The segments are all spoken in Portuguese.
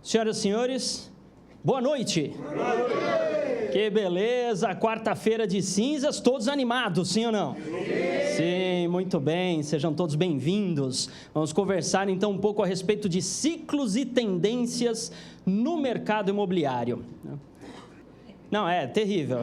Senhoras e senhores, boa noite. Boa noite. Que beleza, quarta-feira de cinzas, todos animados, sim ou não? Sim, muito bem, sejam todos bem-vindos. Vamos conversar então um pouco a respeito de ciclos e tendências no mercado imobiliário. Não, é terrível.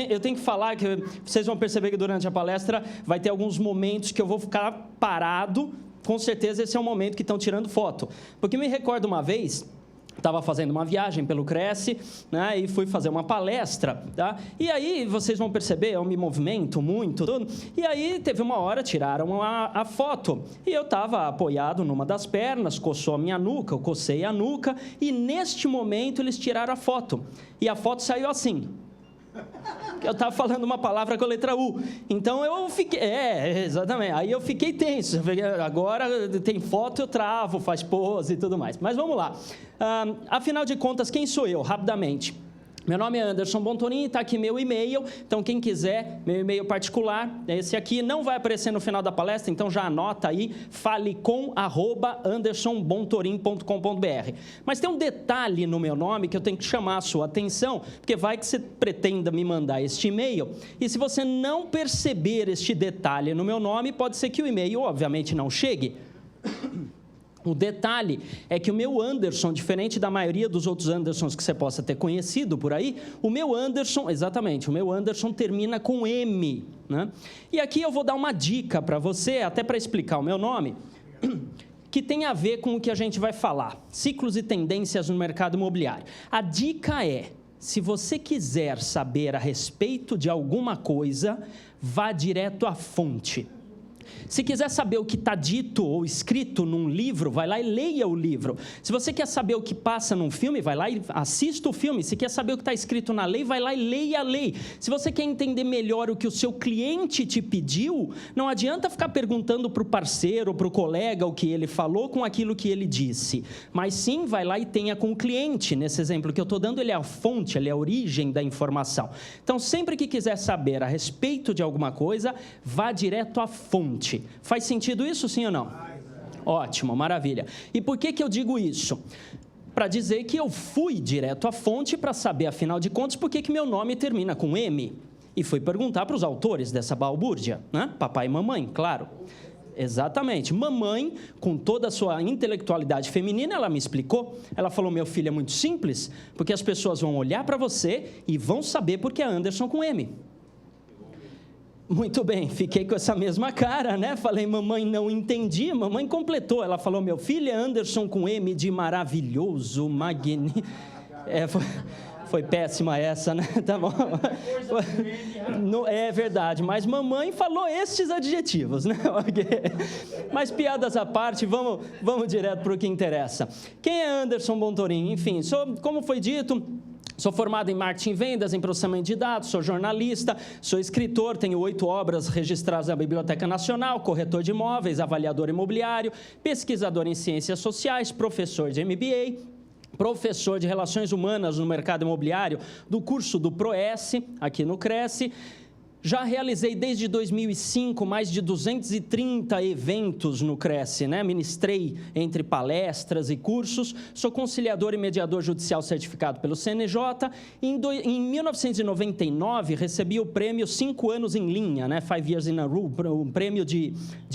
Eu tenho que falar que vocês vão perceber que durante a palestra vai ter alguns momentos que eu vou ficar parado. Com certeza esse é o momento que estão tirando foto. Porque me recordo uma vez, estava fazendo uma viagem pelo Cresce, né, e fui fazer uma palestra, tá? E aí vocês vão perceber, eu me movimento muito, tudo, e aí teve uma hora, tiraram a foto, e eu estava apoiado numa das pernas, coçou a minha nuca, eu cocei a nuca, e neste momento eles tiraram a foto, e a foto saiu assim. Eu estava falando uma palavra com a letra U, então eu fiquei, exatamente, aí eu fiquei tenso, agora tem foto, eu travo, faz pose e tudo mais, mas vamos lá, afinal de contas, quem sou eu, rapidamente? Meu nome é Anderson Bontorin, está aqui meu e-mail, então quem quiser, meu e-mail particular, esse aqui, não vai aparecer no final da palestra, então já anota aí, falecom@andersonbontorin.com.br. Mas tem um detalhe no meu nome que eu tenho que chamar a sua atenção, porque vai que você pretenda me mandar este e-mail, e se você não perceber este detalhe no meu nome, pode ser que o e-mail, obviamente, não chegue. O detalhe é que o meu Anderson, diferente da maioria dos outros Andersons que você possa ter conhecido por aí, o meu Anderson, exatamente, o meu Anderson termina com M, né? E aqui eu vou dar uma dica para você, até para explicar o meu nome, que tem a ver com o que a gente vai falar, ciclos e tendências no mercado imobiliário. A dica é, se você quiser saber a respeito de alguma coisa, vá direto à fonte. Se quiser saber o que está dito ou escrito num livro, vai lá e leia o livro. Se você quer saber o que passa num filme, vai lá e assista o filme. Se quer saber o que está escrito na lei, vai lá e leia a lei. Se você quer entender melhor o que o seu cliente te pediu, não adianta ficar perguntando para o parceiro ou para o colega o que ele falou com aquilo que ele disse. Mas sim, vai lá e tenha com o cliente. Nesse exemplo que eu estou dando, ele é a fonte, ele é a origem da informação. Então, sempre que quiser saber a respeito de alguma coisa, vá direto à fonte. Faz sentido isso, sim ou não? Ótimo, maravilha. E por que eu digo isso? Para dizer que eu fui direto à fonte para saber, afinal de contas, por que meu nome termina com M. E fui perguntar para os autores dessa balbúrdia, né? Papai e mamãe, claro. Exatamente. Mamãe, com toda a sua intelectualidade feminina, ela me explicou. Ela falou, meu filho, é muito simples, porque as pessoas vão olhar para você e vão saber por que é Anderson com M. Muito bem, fiquei com essa mesma cara, né? Falei, mamãe, não entendi. Mamãe completou. Ela falou, meu filho é Anderson com M de maravilhoso, magnífico. Foi péssima essa, né? Tá bom. É verdade, mas mamãe falou estes adjetivos, né? Mas piadas à parte, vamos direto para o que interessa. Quem é Anderson Bontorin? Enfim, como foi dito, sou formado em marketing e vendas, em processamento de dados, sou jornalista, sou escritor, tenho 8 obras registradas na Biblioteca Nacional, corretor de imóveis, avaliador imobiliário, pesquisador em ciências sociais, professor de MBA, professor de Relações Humanas no mercado imobiliário do curso do ProS, aqui no Cresce. Já realizei desde 2005 mais de 230 eventos no Cresce, né? Ministrei entre palestras e cursos, sou conciliador e mediador judicial certificado pelo CNJ. Em 1999, recebi o prêmio 5 anos em linha, né? 5 Years in a Row, um prêmio de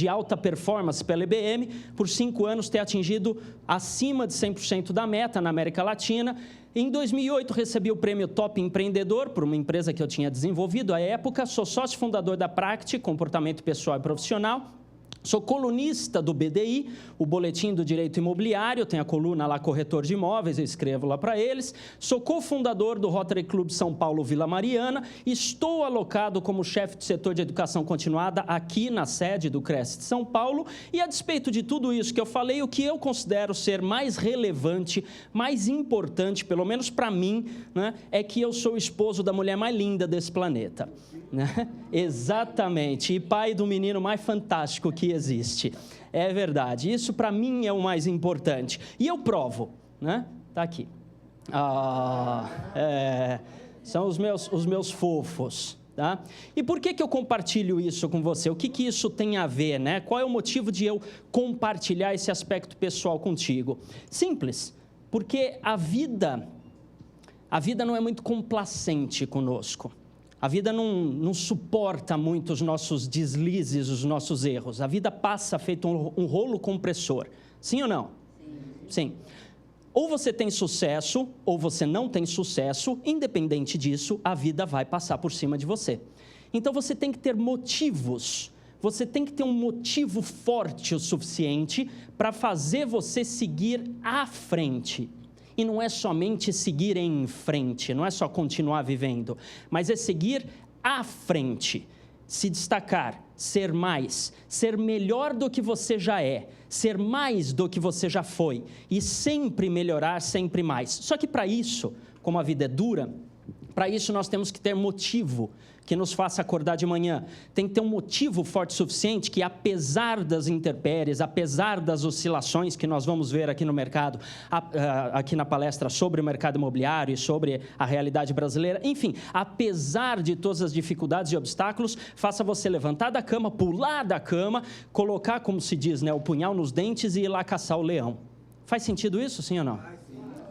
alta performance pela IBM, por 5 anos ter atingido acima de 100% da meta na América Latina. Em 2008, recebi o prêmio Top Empreendedor por uma empresa que eu tinha desenvolvido à época. Sou sócio fundador da Practi, Comportamento Pessoal e Profissional. Sou colunista do BDI, o Boletim do Direito Imobiliário, tem a coluna lá, Corretor de Imóveis, eu escrevo lá para eles. Sou cofundador do Rotary Club São Paulo Vila Mariana. Estou alocado como chefe de setor de educação continuada aqui na sede do Cresce de São Paulo. E a despeito de tudo isso que eu falei, o que eu considero ser mais relevante, mais importante, pelo menos para mim, né, é que eu sou o esposo da mulher mais linda desse planeta. Né? Exatamente, e pai do menino mais fantástico que existe. É verdade, isso para mim é o mais importante. E eu provo, né? Tá aqui. São os meus fofos. Tá? E por que eu compartilho isso com você? O que isso tem a ver, né? Qual é o motivo de eu compartilhar esse aspecto pessoal contigo? Simples. Porque a vida não é muito complacente conosco. A vida não suporta muito os nossos deslizes, os nossos erros. A vida passa feito um rolo compressor. Sim ou não? Sim. Ou você tem sucesso, ou você não tem sucesso. Independente disso, a vida vai passar por cima de você. Então, você tem que ter motivos. Você tem que ter um motivo forte o suficiente para fazer você seguir à frente. E não é somente seguir em frente, não é só continuar vivendo, mas é seguir à frente, se destacar, ser mais, ser melhor do que você já é, ser mais do que você já foi e sempre melhorar, sempre mais. Só que para isso, como a vida é dura, para isso nós temos que ter motivo que nos faça acordar de manhã. Tem que ter um motivo forte o suficiente que, apesar das intempéries, apesar das oscilações que nós vamos ver aqui no mercado, aqui na palestra sobre o mercado imobiliário e sobre a realidade brasileira, enfim, apesar de todas as dificuldades e obstáculos, faça você levantar da cama, pular da cama, colocar, como se diz, né, o punhal nos dentes e ir lá caçar o leão. Faz sentido isso, sim ou não?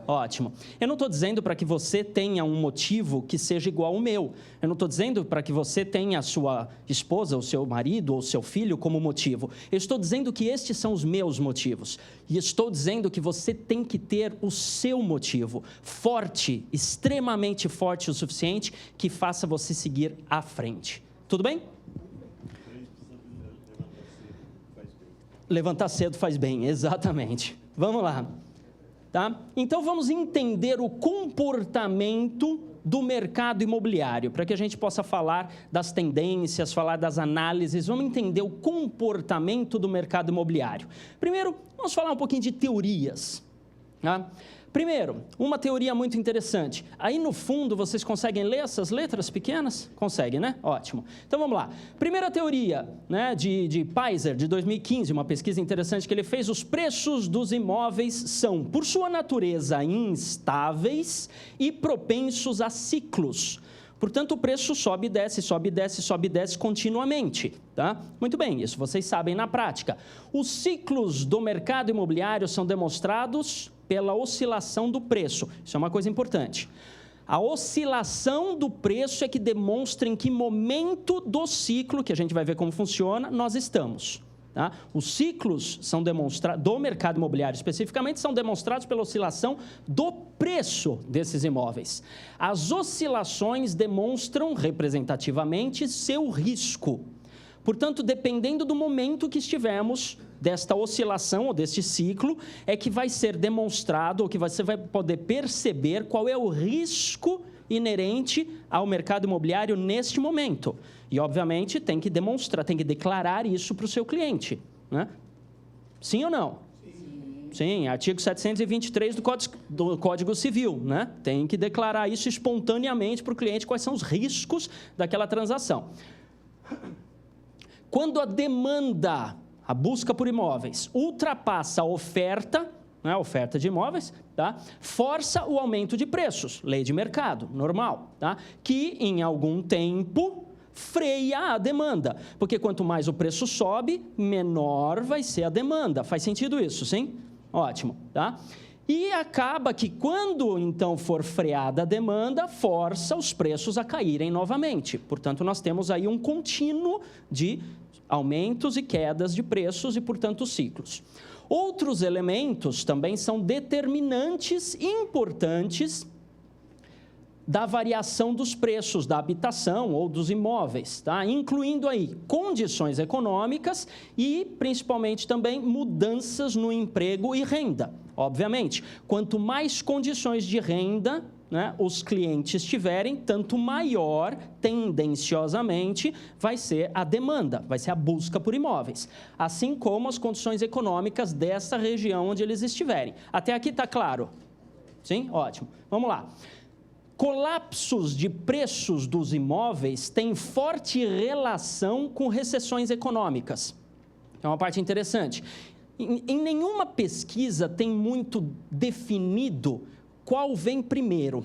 Ótimo. Eu não estou dizendo para que você tenha um motivo que seja igual ao meu. Eu não estou dizendo para que você tenha a sua esposa, o seu marido ou o seu filho como motivo. Eu estou dizendo que estes são os meus motivos. E estou dizendo que você tem que ter o seu motivo forte, extremamente forte o suficiente, que faça você seguir à frente. Tudo bem? Levantar cedo faz bem, exatamente. Vamos lá. Tá? Então, vamos entender o comportamento do mercado imobiliário, para que a gente possa falar das tendências, falar das análises, vamos entender o comportamento do mercado imobiliário. Primeiro, vamos falar um pouquinho de teorias. Tá? Primeiro, uma teoria muito interessante. Aí no fundo, vocês conseguem ler essas letras pequenas? Conseguem, né? Ótimo. Então vamos lá. Primeira teoria, né, de Pizer, de 2015, uma pesquisa interessante que ele fez. Os preços dos imóveis são, por sua natureza, instáveis e propensos a ciclos. Portanto, o preço sobe e desce, sobe e desce, sobe e desce continuamente. Tá? Muito bem, isso vocês sabem na prática. Os ciclos do mercado imobiliário são demonstrados pela oscilação do preço. Isso é uma coisa importante. A oscilação do preço é que demonstra em que momento do ciclo, que a gente vai ver como funciona, nós estamos. Tá? Os ciclos são demonstrados, do mercado imobiliário especificamente, são demonstrados pela oscilação do preço desses imóveis. As oscilações demonstram representativamente seu risco. Portanto, dependendo do momento que estivermos desta oscilação ou deste ciclo, é que vai ser demonstrado, ou que você vai poder perceber qual é o risco inerente ao mercado imobiliário neste momento. E, obviamente, tem que demonstrar, tem que declarar isso para o seu cliente. Né? Sim ou não? Sim, artigo 723 do Código Civil. Né? Tem que declarar isso espontaneamente para o cliente, quais são os riscos daquela transação. Quando a demanda, a busca por imóveis, ultrapassa a oferta, né, a oferta de imóveis, tá, força o aumento de preços, lei de mercado, normal, tá, que em algum tempo freia a demanda, porque quanto mais o preço sobe, menor vai ser a demanda. Faz sentido isso, sim? Ótimo, tá? E acaba que quando, então, for freada a demanda, força os preços a caírem novamente. Portanto, nós temos aí um contínuo de aumentos e quedas de preços e, portanto, ciclos. Outros elementos também são determinantes importantes da variação dos preços da habitação ou dos imóveis, tá? Incluindo aí condições econômicas e, principalmente, também mudanças no emprego e renda. Obviamente, quanto mais condições de renda, né, os clientes tiverem, tanto maior, tendenciosamente, vai ser a demanda, vai ser a busca por imóveis. Assim como as condições econômicas dessa região onde eles estiverem. Até aqui está claro? Sim? Ótimo. Vamos lá. Colapsos de preços dos imóveis têm forte relação com recessões econômicas. É uma parte interessante. Em nenhuma pesquisa tem muito definido qual vem primeiro.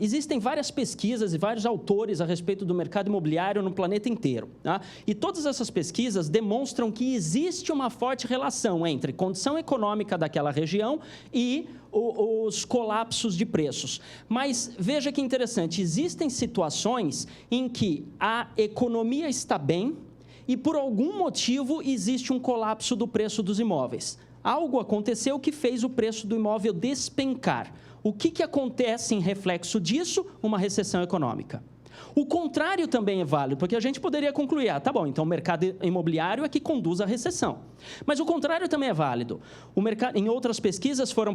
Existem várias pesquisas e vários autores a respeito do mercado imobiliário no planeta inteiro. E todas essas pesquisas demonstram que existe uma forte relação entre condição econômica daquela região e os colapsos de preços. Mas veja que interessante, existem situações em que a economia está bem e por algum motivo existe um colapso do preço dos imóveis. Algo aconteceu que fez o preço do imóvel despencar. O que acontece em reflexo disso? Uma recessão econômica. O contrário também é válido, porque a gente poderia concluir, tá bom, então o mercado imobiliário é que conduz à recessão. Mas o contrário também é válido. Em outras pesquisas foram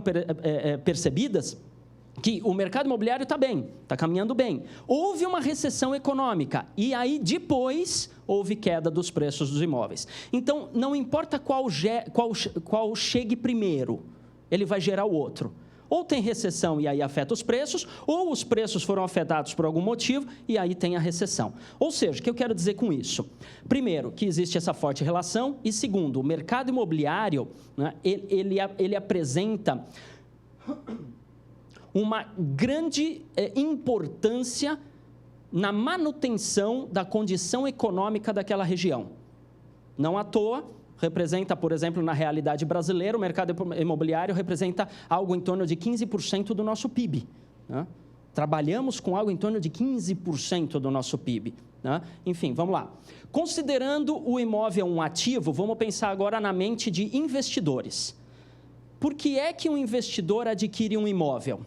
percebidas que o mercado imobiliário está bem, está caminhando bem. Houve uma recessão econômica e aí depois houve queda dos preços dos imóveis. Então, não importa qual chegue primeiro, ele vai gerar o outro. Ou tem recessão e aí afeta os preços, ou os preços foram afetados por algum motivo e aí tem a recessão. Ou seja, o que eu quero dizer com isso? Primeiro, que existe essa forte relação e segundo, o mercado imobiliário, ele apresenta uma grande importância na manutenção da condição econômica daquela região. Não à toa, representa, por exemplo, na realidade brasileira, o mercado imobiliário representa algo em torno de 15% do nosso PIB. Trabalhamos com algo em torno de 15% do nosso PIB. Enfim, vamos lá. Considerando o imóvel um ativo, vamos pensar agora na mente de investidores. Por que é que um investidor adquire um imóvel?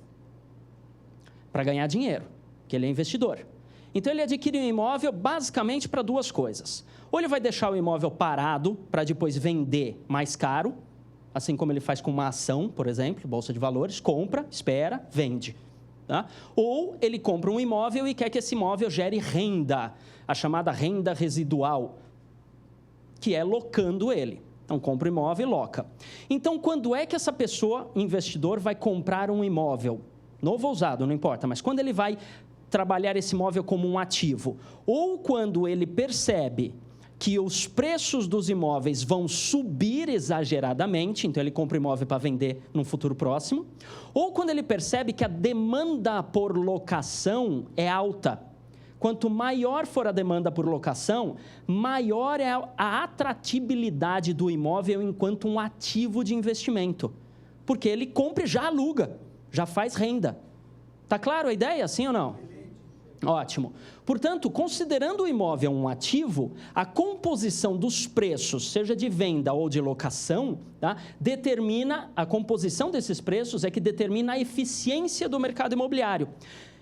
Para ganhar dinheiro, porque ele é investidor. Então, ele adquire um imóvel basicamente para duas coisas. Ou ele vai deixar o imóvel parado para depois vender mais caro, assim como ele faz com uma ação, por exemplo, bolsa de valores, compra, espera, vende. Ou ele compra um imóvel e quer que esse imóvel gere renda, a chamada renda residual, que é locando ele. Então, compra o imóvel e loca. Então, quando é que essa pessoa, investidor, vai comprar um imóvel? Novo ou usado, não importa, mas quando ele vai trabalhar esse imóvel como um ativo? Ou quando ele percebe que os preços dos imóveis vão subir exageradamente, então ele compra o imóvel para vender num futuro próximo, ou quando ele percebe que a demanda por locação é alta. Quanto maior for a demanda por locação, maior é a atratividade do imóvel enquanto um ativo de investimento. Porque ele compra e já aluga, já faz renda. Está claro a ideia, sim ou não? Ótimo. Portanto, considerando o imóvel um ativo, a composição dos preços, seja de venda ou de locação, determina, a composição desses preços é que determina a eficiência do mercado imobiliário.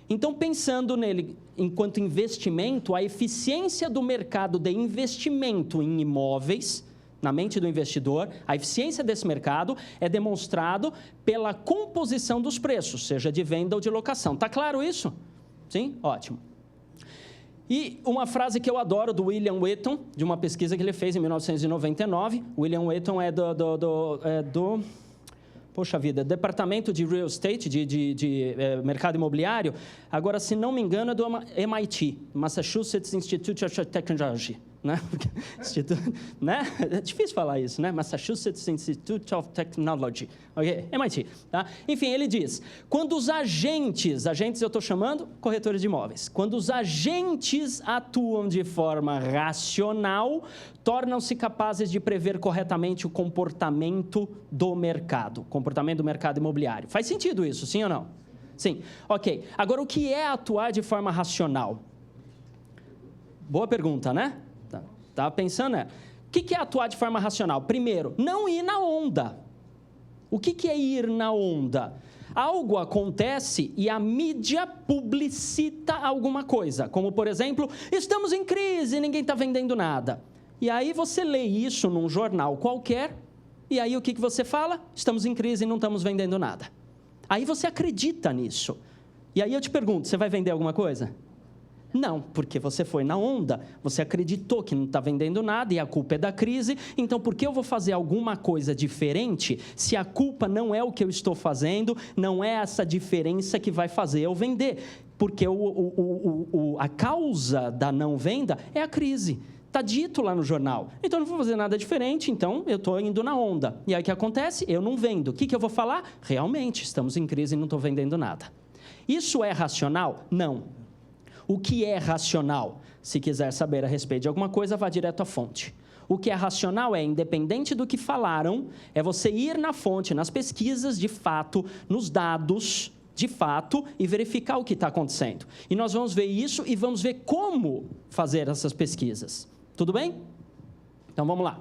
Então, pensando nele enquanto investimento, a eficiência do mercado de investimento em imóveis, na mente do investidor, a eficiência desse mercado é demonstrado pela composição dos preços, seja de venda ou de locação. Está claro isso? Sim? Ótimo. E uma frase que eu adoro do William Wheaton, de uma pesquisa que ele fez em 1999. William Wheaton é do poxa vida, Departamento de Real Estate, de Mercado Imobiliário. Agora, se não me engano, é do MIT, Massachusetts Institute of Technology. Né? É difícil falar isso, né? Massachusetts Institute of Technology, ok? MIT, tá? Enfim, ele diz, quando os agentes eu estou chamando corretores de imóveis, quando os agentes atuam de forma racional, tornam-se capazes de prever corretamente o comportamento do mercado imobiliário. Faz sentido isso, sim ou não? Sim, ok. Agora, o que é atuar de forma racional? Boa pergunta, né? Estava pensando, O que é atuar de forma racional? Primeiro, não ir na onda. O que é ir na onda? Algo acontece e a mídia publicita alguma coisa, como, por exemplo, estamos em crise e ninguém está vendendo nada. E aí você lê isso num jornal qualquer, e aí o que você fala? Estamos em crise e não estamos vendendo nada. Aí você acredita nisso. E aí eu te pergunto, você vai vender alguma coisa? Não, porque você foi na onda, você acreditou que não está vendendo nada e a culpa é da crise, então por que eu vou fazer alguma coisa diferente se a culpa não é o que eu estou fazendo, não é essa diferença que vai fazer eu vender? Porque a causa da não venda é a crise, está dito lá no jornal, então eu não vou fazer nada diferente, então eu estou indo na onda. E aí o que acontece? Eu não vendo. O que eu vou falar? Realmente, estamos em crise e não estou vendendo nada. Isso é racional? Não. O que é racional? Se quiser saber a respeito de alguma coisa, vá direto à fonte. O que é racional é, independente do que falaram, é você ir na fonte, nas pesquisas de fato, nos dados de fato e verificar o que está acontecendo. E nós vamos ver isso e vamos ver como fazer essas pesquisas. Tudo bem? Então, vamos lá.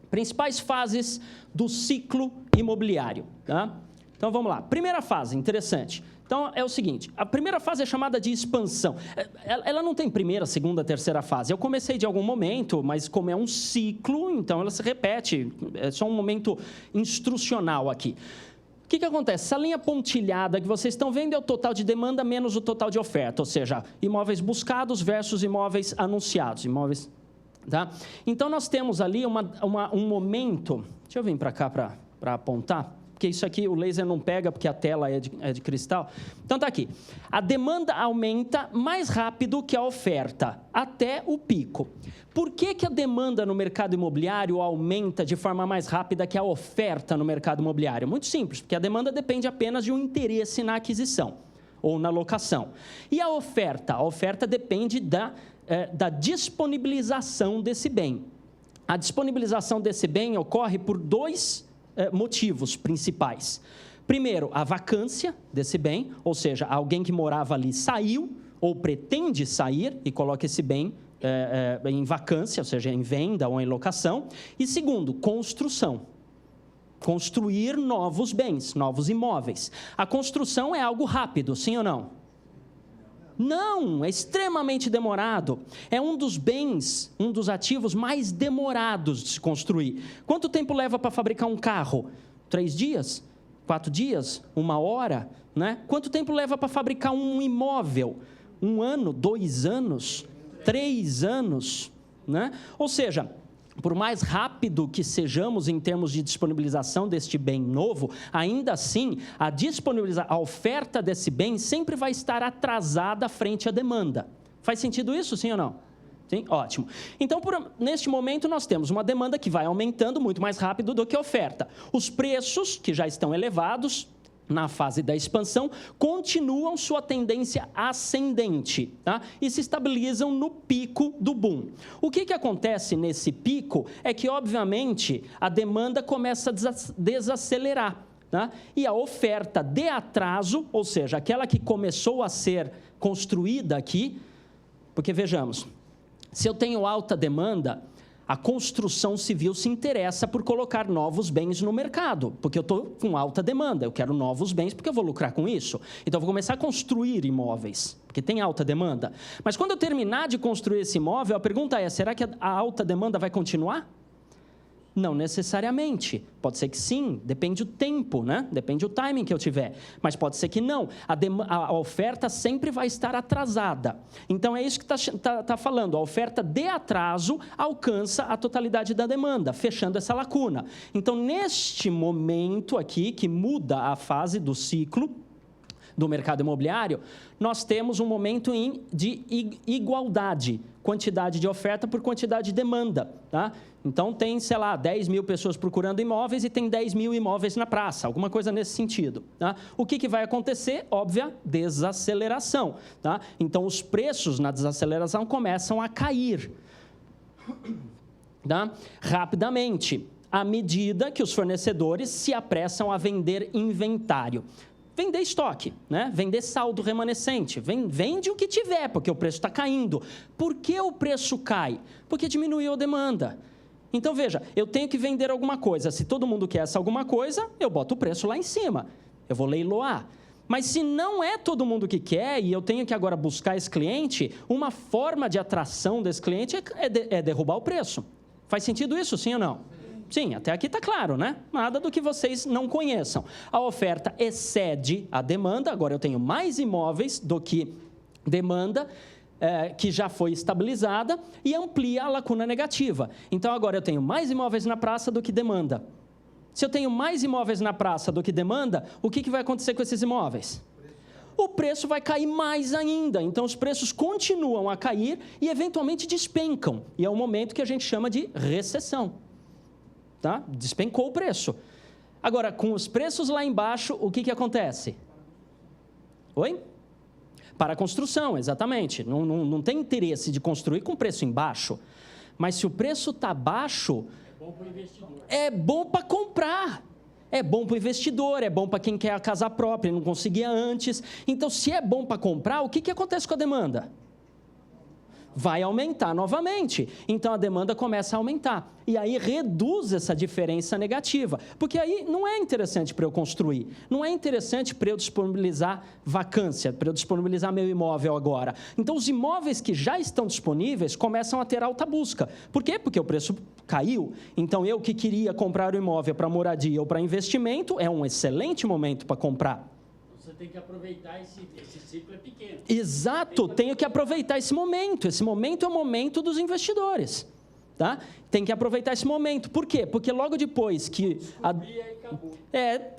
Principais fases do ciclo imobiliário. Tá? Então, vamos lá. Primeira fase, interessante. Então, é o seguinte, a primeira fase é chamada de expansão. Ela não tem primeira, segunda, terceira fase. Eu comecei de algum momento, mas como é um ciclo, então ela se repete. É só um momento instrucional aqui. O que acontece? Essa linha pontilhada que vocês estão vendo é o total de demanda menos o total de oferta, ou seja, imóveis buscados versus imóveis anunciados. Tá? Então, nós temos ali um momento... Deixa eu vir para cá para apontar. Porque isso aqui o laser não pega, porque a tela é de cristal. Então, está aqui. A demanda aumenta mais rápido que a oferta, até o pico. Por que a demanda no mercado imobiliário aumenta de forma mais rápida que a oferta no mercado imobiliário? Muito simples, porque a demanda depende apenas de um interesse na aquisição ou na locação. E a oferta? A oferta depende da disponibilização desse bem. A disponibilização desse bem ocorre por dois motivos principais. Primeiro, a vacância desse bem, ou seja, alguém que morava ali saiu ou pretende sair e coloca esse bem em vacância, ou seja, em venda ou em locação. E segundo, construção. Construir novos bens, novos imóveis. A construção é algo rápido, sim ou não? Não, é extremamente demorado. É um dos bens, um dos ativos mais demorados de se construir. Quanto tempo leva para fabricar um carro? 3 dias? 4 dias? 1 hora? Né? Quanto tempo leva para fabricar um imóvel? 1 ano? 2 anos? 3 anos? Né? Ou seja, por mais rápido que sejamos em termos de disponibilização deste bem novo, ainda assim, a oferta desse bem sempre vai estar atrasada frente à demanda. Faz sentido isso, sim ou não? Sim? Ótimo. Então, neste momento, nós temos uma demanda que vai aumentando muito mais rápido do que a oferta. Os preços, que já estão elevados na fase da expansão, continuam sua tendência ascendente, tá? E se estabilizam no pico do boom. O que acontece nesse pico é que, obviamente, a demanda começa a desacelerar, tá? E a oferta de atraso, ou seja, aquela que começou a ser construída aqui, porque vejamos, se eu tenho alta demanda, a construção civil se interessa por colocar novos bens no mercado, porque eu estou com alta demanda, eu quero novos bens porque eu vou lucrar com isso. Então, eu vou começar a construir imóveis, porque tem alta demanda. Mas quando eu terminar de construir esse imóvel, a pergunta é, será que a alta demanda vai continuar? Não necessariamente. Pode ser que sim, depende do tempo, né? Depende do timing que eu tiver. Mas pode ser que não. A oferta sempre vai estar atrasada. Então, é isso que está falando. A oferta de atraso alcança a totalidade da demanda, fechando essa lacuna. Então, neste momento aqui, que muda a fase do ciclo do mercado imobiliário, nós temos um momento de igualdade, quantidade de oferta por quantidade de demanda, tá? Então, tem, sei lá, 10 mil pessoas procurando imóveis e tem 10 mil imóveis na praça, alguma coisa nesse sentido, tá? O que vai acontecer? Óbvia, desaceleração, tá? Então, os preços na desaceleração começam a cair, tá? Rapidamente, à medida que os fornecedores se apressam a vender inventário. Vender estoque, né? Vender saldo remanescente, vende o que tiver, porque o preço está caindo. Por que o preço cai? Porque diminuiu a demanda. Então, veja, eu tenho que vender alguma coisa. Se todo mundo quer essa alguma coisa, eu boto o preço lá em cima. Eu vou leiloar. Mas se não é todo mundo que quer e eu tenho que agora buscar esse cliente, uma forma de atração desse cliente é derrubar o preço. Faz sentido isso, sim ou não? Sim, até aqui está claro, né? Nada do que vocês não conheçam. A oferta excede a demanda, agora eu tenho mais imóveis do que demanda, que já foi estabilizada, e amplia a lacuna negativa. Então, agora eu tenho mais imóveis na praça do que demanda. Se eu tenho mais imóveis na praça do que demanda, o que vai acontecer com esses imóveis? O preço vai cair mais ainda. Então, os preços continuam a cair e, eventualmente, despencam. E é um momento que a gente chama de recessão. Tá? Despencou o preço. Agora, com os preços lá embaixo, o que acontece? Oi? Para a construção, exatamente. Não tem interesse de construir com preço embaixo. Mas se o preço está baixo, é bom para o investidor. É bom para comprar. É bom para o investidor, é bom para quem quer a casa própria, não conseguia antes. Então, se é bom para comprar, o que acontece com a demanda? Vai aumentar novamente. Então, a demanda começa a aumentar. E aí, reduz essa diferença negativa. Porque aí não é interessante para eu construir. Não é interessante para eu disponibilizar vacância, para eu disponibilizar meu imóvel agora. Então, os imóveis que já estão disponíveis começam a ter alta busca. Por quê? Porque o preço caiu. Então, eu que queria comprar o imóvel para moradia ou para investimento, é um excelente momento para comprar. Você tem que aproveitar esse ciclo é pequeno. Exato, tenho que aproveitar esse momento. Esse momento é o momento dos investidores. Tá? Tem que aproveitar esse momento. Por quê? Porque logo depois que...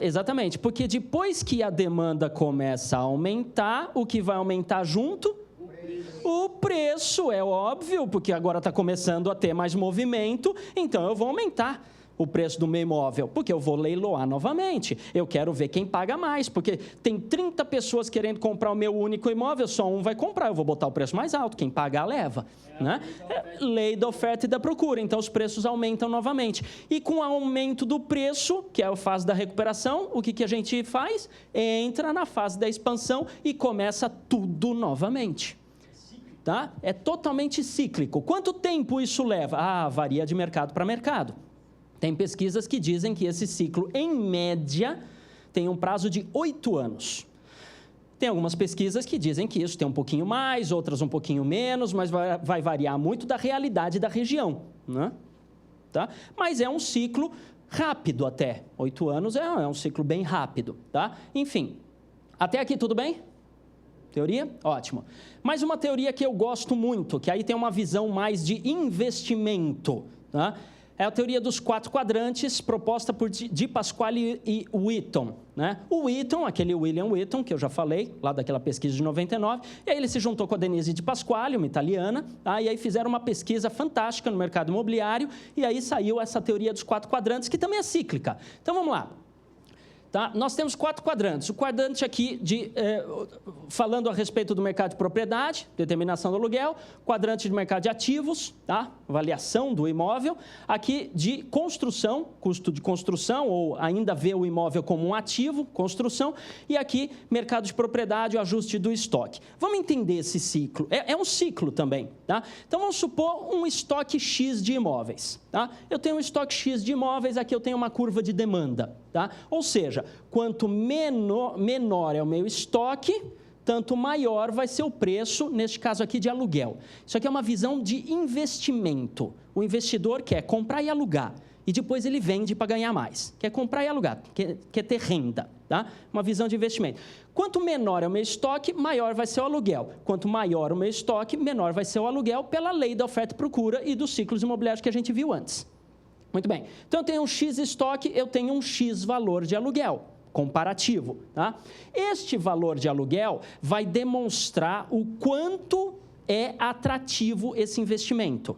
exatamente. Porque depois que a demanda começa a aumentar, o que vai aumentar junto? O preço, é óbvio, porque agora está começando a ter mais movimento, então eu vou aumentar o preço do meu imóvel, porque eu vou leiloar novamente. Eu quero ver quem paga mais, porque tem 30 pessoas querendo comprar o meu único imóvel, só um vai comprar, eu vou botar o preço mais alto, quem pagar leva. Né? Lei da oferta e da procura, então os preços aumentam novamente. E com o aumento do preço, que é a fase da recuperação, o que a gente faz? Entra na fase da expansão e começa tudo novamente. Tá? É totalmente cíclico. Quanto tempo isso leva? Varia de mercado para mercado. Tem pesquisas que dizem que esse ciclo, em média, tem um prazo de 8 anos. Tem algumas pesquisas que dizem que isso tem um pouquinho mais, outras um pouquinho menos, mas vai variar muito da realidade da região. Né? Tá? Mas é um ciclo rápido até. 8 anos é um ciclo bem rápido. Tá? Enfim, até aqui tudo bem? Teoria? Ótimo. Mais uma teoria que eu gosto muito, que aí tem uma visão mais de investimento. Tá? É a teoria dos 4 quadrantes, proposta por Di Pasquale e Wheaton. Né? O Wheaton, aquele William Wheaton, que eu já falei, lá daquela pesquisa de 99, e aí ele se juntou com a Denise Di Pasquale, uma italiana, tá? E aí fizeram uma pesquisa fantástica no mercado imobiliário, e aí saiu essa teoria dos 4 quadrantes, que também é cíclica. Então, vamos lá. Tá? Nós temos 4 quadrantes. O quadrante aqui, falando a respeito do mercado de propriedade, determinação do aluguel, quadrante de mercado de ativos, tá? Avaliação do imóvel, aqui de construção, custo de construção, ou ainda ver o imóvel como um ativo, construção, e aqui mercado de propriedade, o ajuste do estoque. Vamos entender esse ciclo. É um ciclo também. Tá? Então, vamos supor um estoque X de imóveis. Tá? Eu tenho um estoque X de imóveis, aqui eu tenho uma curva de demanda. Tá? Ou seja, quanto menor é o meu estoque, tanto maior vai ser o preço, neste caso aqui, de aluguel. Isso aqui é uma visão de investimento. O investidor quer comprar e alugar, e depois ele vende para ganhar mais. Quer comprar e alugar, quer ter renda. Tá? Uma visão de investimento. Quanto menor é o meu estoque, maior vai ser o aluguel. Quanto maior o meu estoque, menor vai ser o aluguel pela lei da oferta e procura e dos ciclos imobiliários que a gente viu antes. Muito bem. Então, eu tenho um X estoque, eu tenho um X valor de aluguel, comparativo. Tá? Este valor de aluguel vai demonstrar o quanto é atrativo esse investimento.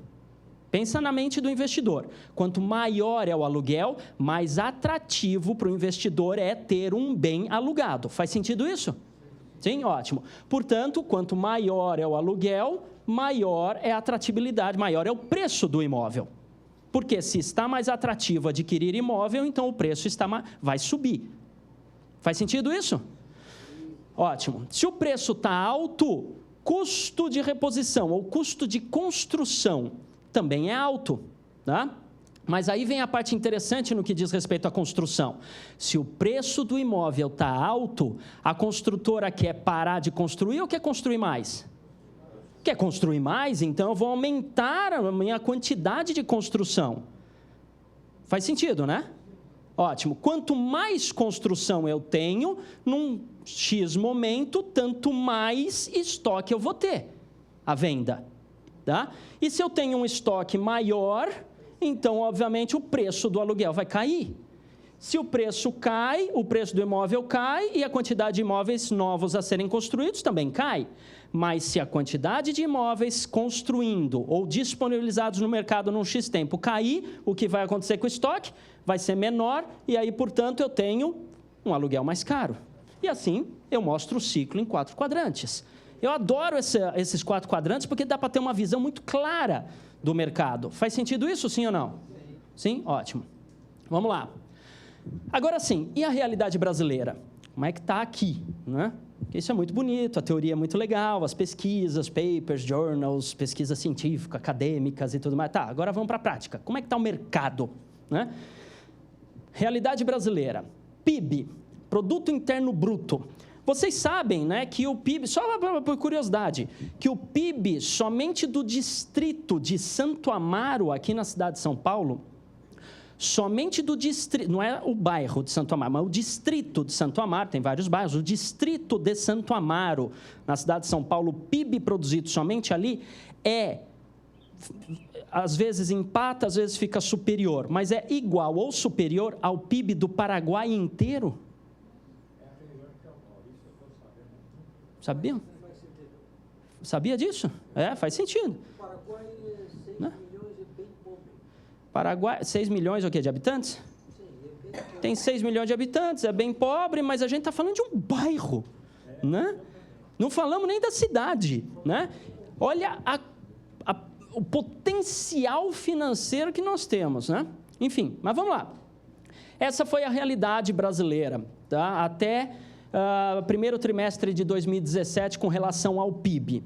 Pensa na mente do investidor. Quanto maior é o aluguel, mais atrativo para o investidor é ter um bem alugado. Faz sentido isso? Sim, ótimo. Portanto, quanto maior é o aluguel, maior é a atratividade, maior é o preço do imóvel. Porque se está mais atrativo adquirir imóvel, então o preço vai subir. Faz sentido isso? Ótimo. Se o preço está alto, custo de reposição ou custo de construção também é alto, tá? Mas aí vem a parte interessante no que diz respeito à construção. Se o preço do imóvel está alto, a construtora quer parar de construir ou quer construir mais? Quer construir mais? Então eu vou aumentar a minha quantidade de construção. Faz sentido, né? Ótimo. Quanto mais construção eu tenho, num X momento, tanto mais estoque eu vou ter à venda. Tá? E se eu tenho um estoque maior, então, obviamente, o preço do aluguel vai cair. Se o preço cai, o preço do imóvel cai e a quantidade de imóveis novos a serem construídos também cai. Mas se a quantidade de imóveis construindo ou disponibilizados no mercado num X tempo cair, o que vai acontecer com o estoque? vai ser menor e aí, portanto, eu tenho um aluguel mais caro. E assim, eu mostro o ciclo em 4 quadrantes. Eu adoro esses 4 quadrantes porque dá para ter uma visão muito clara do mercado. Faz sentido isso, sim ou não? Sim? Ótimo. Vamos lá. Agora sim, e a realidade brasileira? Como é que está aqui, né? Porque isso é muito bonito, a teoria é muito legal, as pesquisas, papers, journals, pesquisa científica, acadêmicas e tudo mais. Tá, agora vamos para a prática. Como é que está o mercado, né? Realidade brasileira. PIB, Produto Interno Bruto. Vocês sabem, né, que o PIB, só por curiosidade, que o PIB somente do distrito de Santo Amaro, aqui na cidade de São Paulo, somente do distrito, não é o bairro de Santo Amaro, mas o distrito de Santo Amaro, tem vários bairros, o distrito de Santo Amaro, na cidade de São Paulo, o PIB produzido somente ali às vezes empata, às vezes fica superior, mas é igual ou superior ao PIB do Paraguai inteiro? Sabia? Sabia disso? Faz sentido. Paraguai é 6 milhões e bem pobre. Paraguai, 6 milhões o quê, de habitantes? Sim, é bem pobre. Tem 6 milhões de habitantes, é bem pobre, mas a gente está falando de um bairro, né? Não falamos nem da cidade, né? Olha o potencial financeiro que nós temos, né? Enfim, mas vamos lá. Essa foi a realidade brasileira, tá? Até primeiro trimestre de 2017 com relação ao PIB.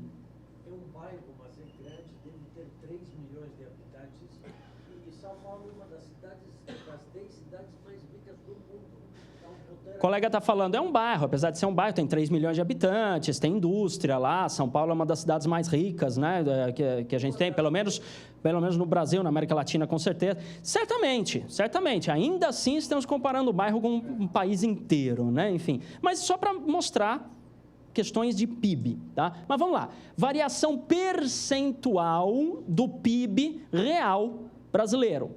É um bairro, mas é grande, deve ter 3 milhões de habitantes. E São Paulo é uma das 10 cidades mais ricas do mundo. O colega está falando, é um bairro, apesar de ser um bairro, tem 3 milhões de habitantes, tem indústria lá, São Paulo é uma das cidades mais ricas, né, que a gente tem, pelo menos no Brasil, na América Latina, com certeza. Certamente, ainda assim estamos comparando o bairro com um país inteiro, né, enfim. Mas só para mostrar questões de PIB, tá? Mas vamos lá, variação percentual do PIB real brasileiro.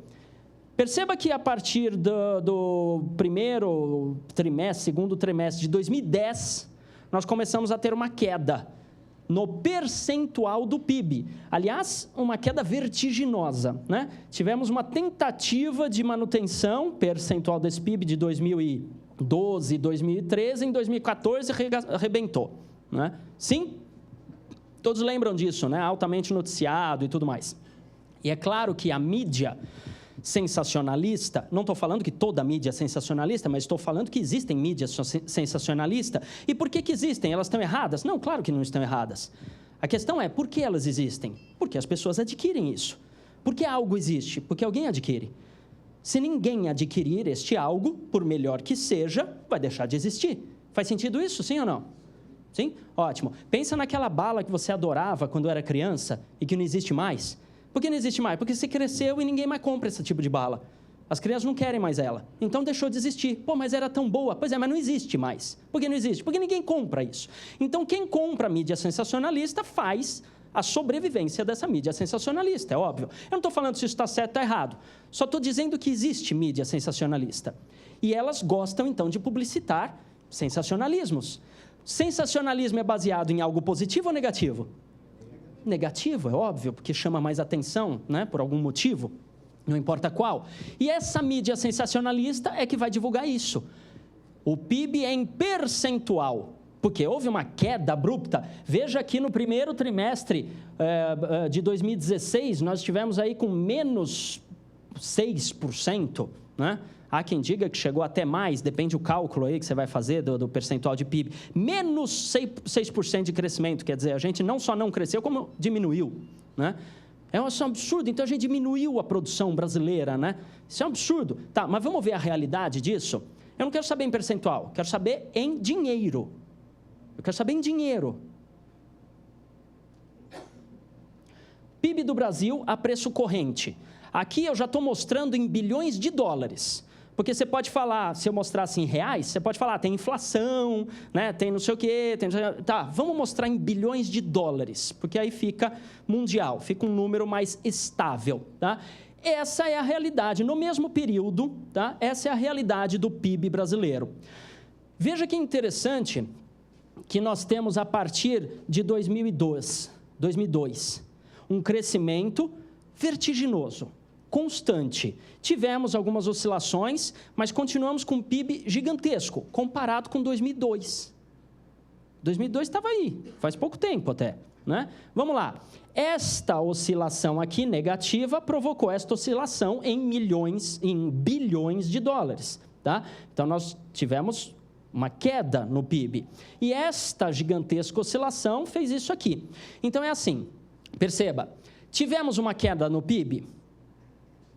Perceba que a partir do primeiro trimestre, segundo trimestre de 2010, nós começamos a ter uma queda no percentual do PIB. Aliás, uma queda vertiginosa, né? Tivemos uma tentativa de manutenção percentual desse PIB de 2012 e 2013, em 2014 arrebentou, né? Sim? Todos lembram disso, né? Altamente noticiado e tudo mais. E é claro que a mídia sensacionalista, não estou falando que toda mídia é sensacionalista, mas estou falando que existem mídias sensacionalistas. E por que existem? Elas estão erradas? Não, claro que não estão erradas. A questão é, por que elas existem? Porque as pessoas adquirem isso. Por que algo existe? Porque alguém adquire. Se ninguém adquirir este algo, por melhor que seja, vai deixar de existir. Faz sentido isso, sim ou não? Sim? Ótimo. Pensa naquela bala que você adorava quando era criança e que não existe mais. Por que não existe mais? Porque você cresceu e ninguém mais compra esse tipo de bala. As crianças não querem mais ela. Então deixou de existir. Pô, mas era tão boa. Pois é, mas não existe mais. Por que não existe? Porque ninguém compra isso. Então quem compra a mídia sensacionalista faz a sobrevivência dessa mídia sensacionalista, é óbvio. Eu não estou falando se isso está certo ou errado. Só estou dizendo que existe mídia sensacionalista. E elas gostam, então, de publicitar sensacionalismos. Sensacionalismo é baseado em algo positivo ou negativo? Negativo, é óbvio, porque chama mais atenção, né, por algum motivo, não importa qual. E essa mídia sensacionalista é que vai divulgar isso. O PIB é em percentual, porque houve uma queda abrupta. Veja aqui no primeiro trimestre de 2016, nós tivemos aí com menos 6%, né? Há quem diga que chegou até mais, depende do cálculo aí que você vai fazer do percentual de PIB. Menos 6% de crescimento, quer dizer, a gente não só não cresceu, como diminuiu, né? É um absurdo, então a gente diminuiu a produção brasileira, né? Isso é um absurdo. Tá, mas vamos ver a realidade disso? Eu não quero saber em percentual, quero saber em dinheiro. Eu quero saber em dinheiro. PIB do Brasil a preço corrente. Aqui eu já estou mostrando em bilhões de dólares. Porque você pode falar, se eu mostrasse em reais, você pode falar, tem inflação, né, tem não sei o quê, tem... Tá, vamos mostrar em bilhões de dólares, porque aí fica mundial, fica um número mais estável, tá? Essa é a realidade, no mesmo período, tá? Essa é a realidade do PIB brasileiro. Veja que interessante que nós temos a partir de 2002, um crescimento vertiginoso. constante. Tivemos algumas oscilações, mas continuamos com um PIB gigantesco, comparado com 2002. 2002 estava aí, faz pouco tempo até, né? Vamos lá. Esta oscilação aqui negativa provocou esta oscilação em bilhões de dólares, tá? Então, nós tivemos uma queda no PIB. E esta gigantesca oscilação fez isso aqui. Então, é assim, perceba, tivemos uma queda no PIB?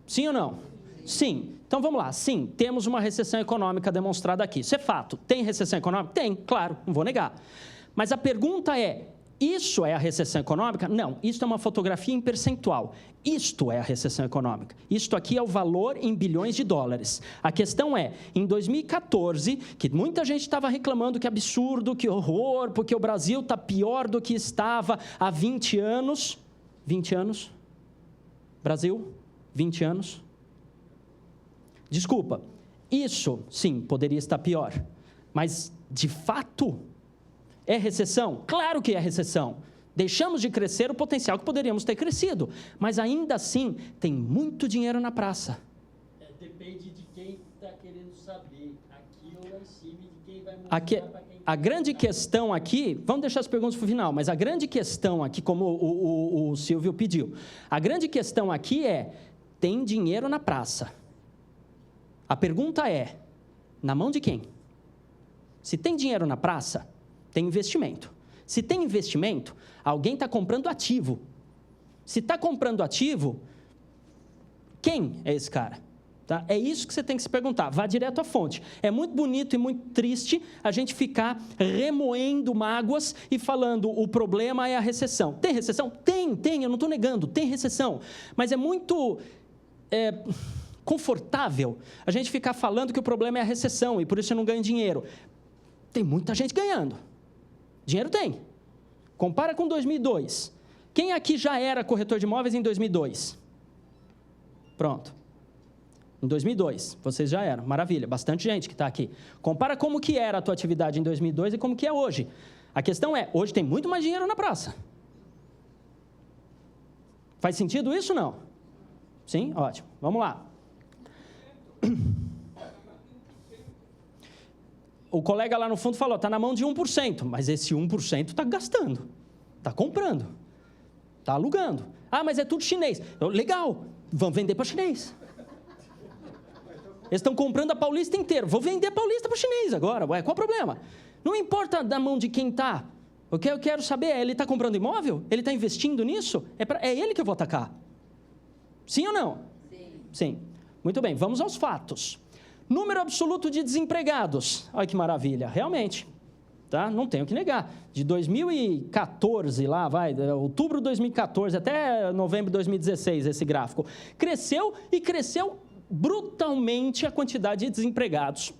Sim ou não? Sim. Então, vamos lá. Sim, temos uma recessão econômica demonstrada aqui. Isso é fato. Tem recessão econômica? Tem, claro, não vou negar. Mas a pergunta é, isso é a recessão econômica? Não, isso é uma fotografia em percentual. Isto é a recessão econômica. Isto aqui é o valor em bilhões de dólares. A questão é, em 2014, que muita gente estava reclamando que absurdo, que horror, porque o Brasil está pior do que estava há 20 anos. 20 anos? Brasil? 20 anos? Desculpa, isso, sim, poderia estar pior. Mas, de fato, é recessão? Claro que é recessão. Deixamos de crescer o potencial que poderíamos ter crescido. Mas, ainda assim, tem muito dinheiro na praça. Depende de quem está querendo saber, aqui ou lá em cima, de quem vai mostrar para quem... A grande questão aqui, vamos deixar as perguntas para o final, mas a grande questão aqui, como o Silvio pediu, a grande questão aqui é, tem dinheiro na praça. A pergunta é, na mão de quem? Se tem dinheiro na praça, tem investimento. Se tem investimento, alguém está comprando ativo. Se está comprando ativo, quem é esse cara? Tá? É isso que você tem que se perguntar. Vá direto à fonte. É muito bonito e muito triste a gente ficar remoendo mágoas e falando o problema é a recessão. Tem recessão? Tem, eu não estou negando, tem recessão. Mas é muito... confortável a gente ficar falando que o problema é a recessão e por isso eu não ganho dinheiro. Tem muita gente ganhando. Dinheiro tem. Compara com 2002. Quem aqui já era corretor de imóveis em 2002? Pronto. Em 2002, vocês já eram. Maravilha, bastante gente que está aqui. Compara como que era a tua atividade em 2002 e como que é hoje. A questão é, hoje tem muito mais dinheiro na praça. Faz sentido isso ou não? Sim? Ótimo. Vamos lá. O colega lá no fundo falou, está na mão de 1%, mas esse 1% está gastando, está comprando, está alugando. Ah, mas é tudo chinês. Legal, vamos vender para chinês. Eles estão comprando a Paulista inteira, vou vender a Paulista para o chinês agora, ué, qual o problema? Não importa da mão de quem está, o que eu quero saber é, ele está comprando imóvel? Ele está investindo nisso? É ele que eu vou atacar. Sim ou não? Sim. Sim. Muito bem, vamos aos fatos. Número absoluto de desempregados. Olha que maravilha, realmente, tá? Não tenho que negar. De 2014, lá vai, outubro de 2014 até novembro de 2016, esse gráfico, cresceu e cresceu brutalmente a quantidade de desempregados.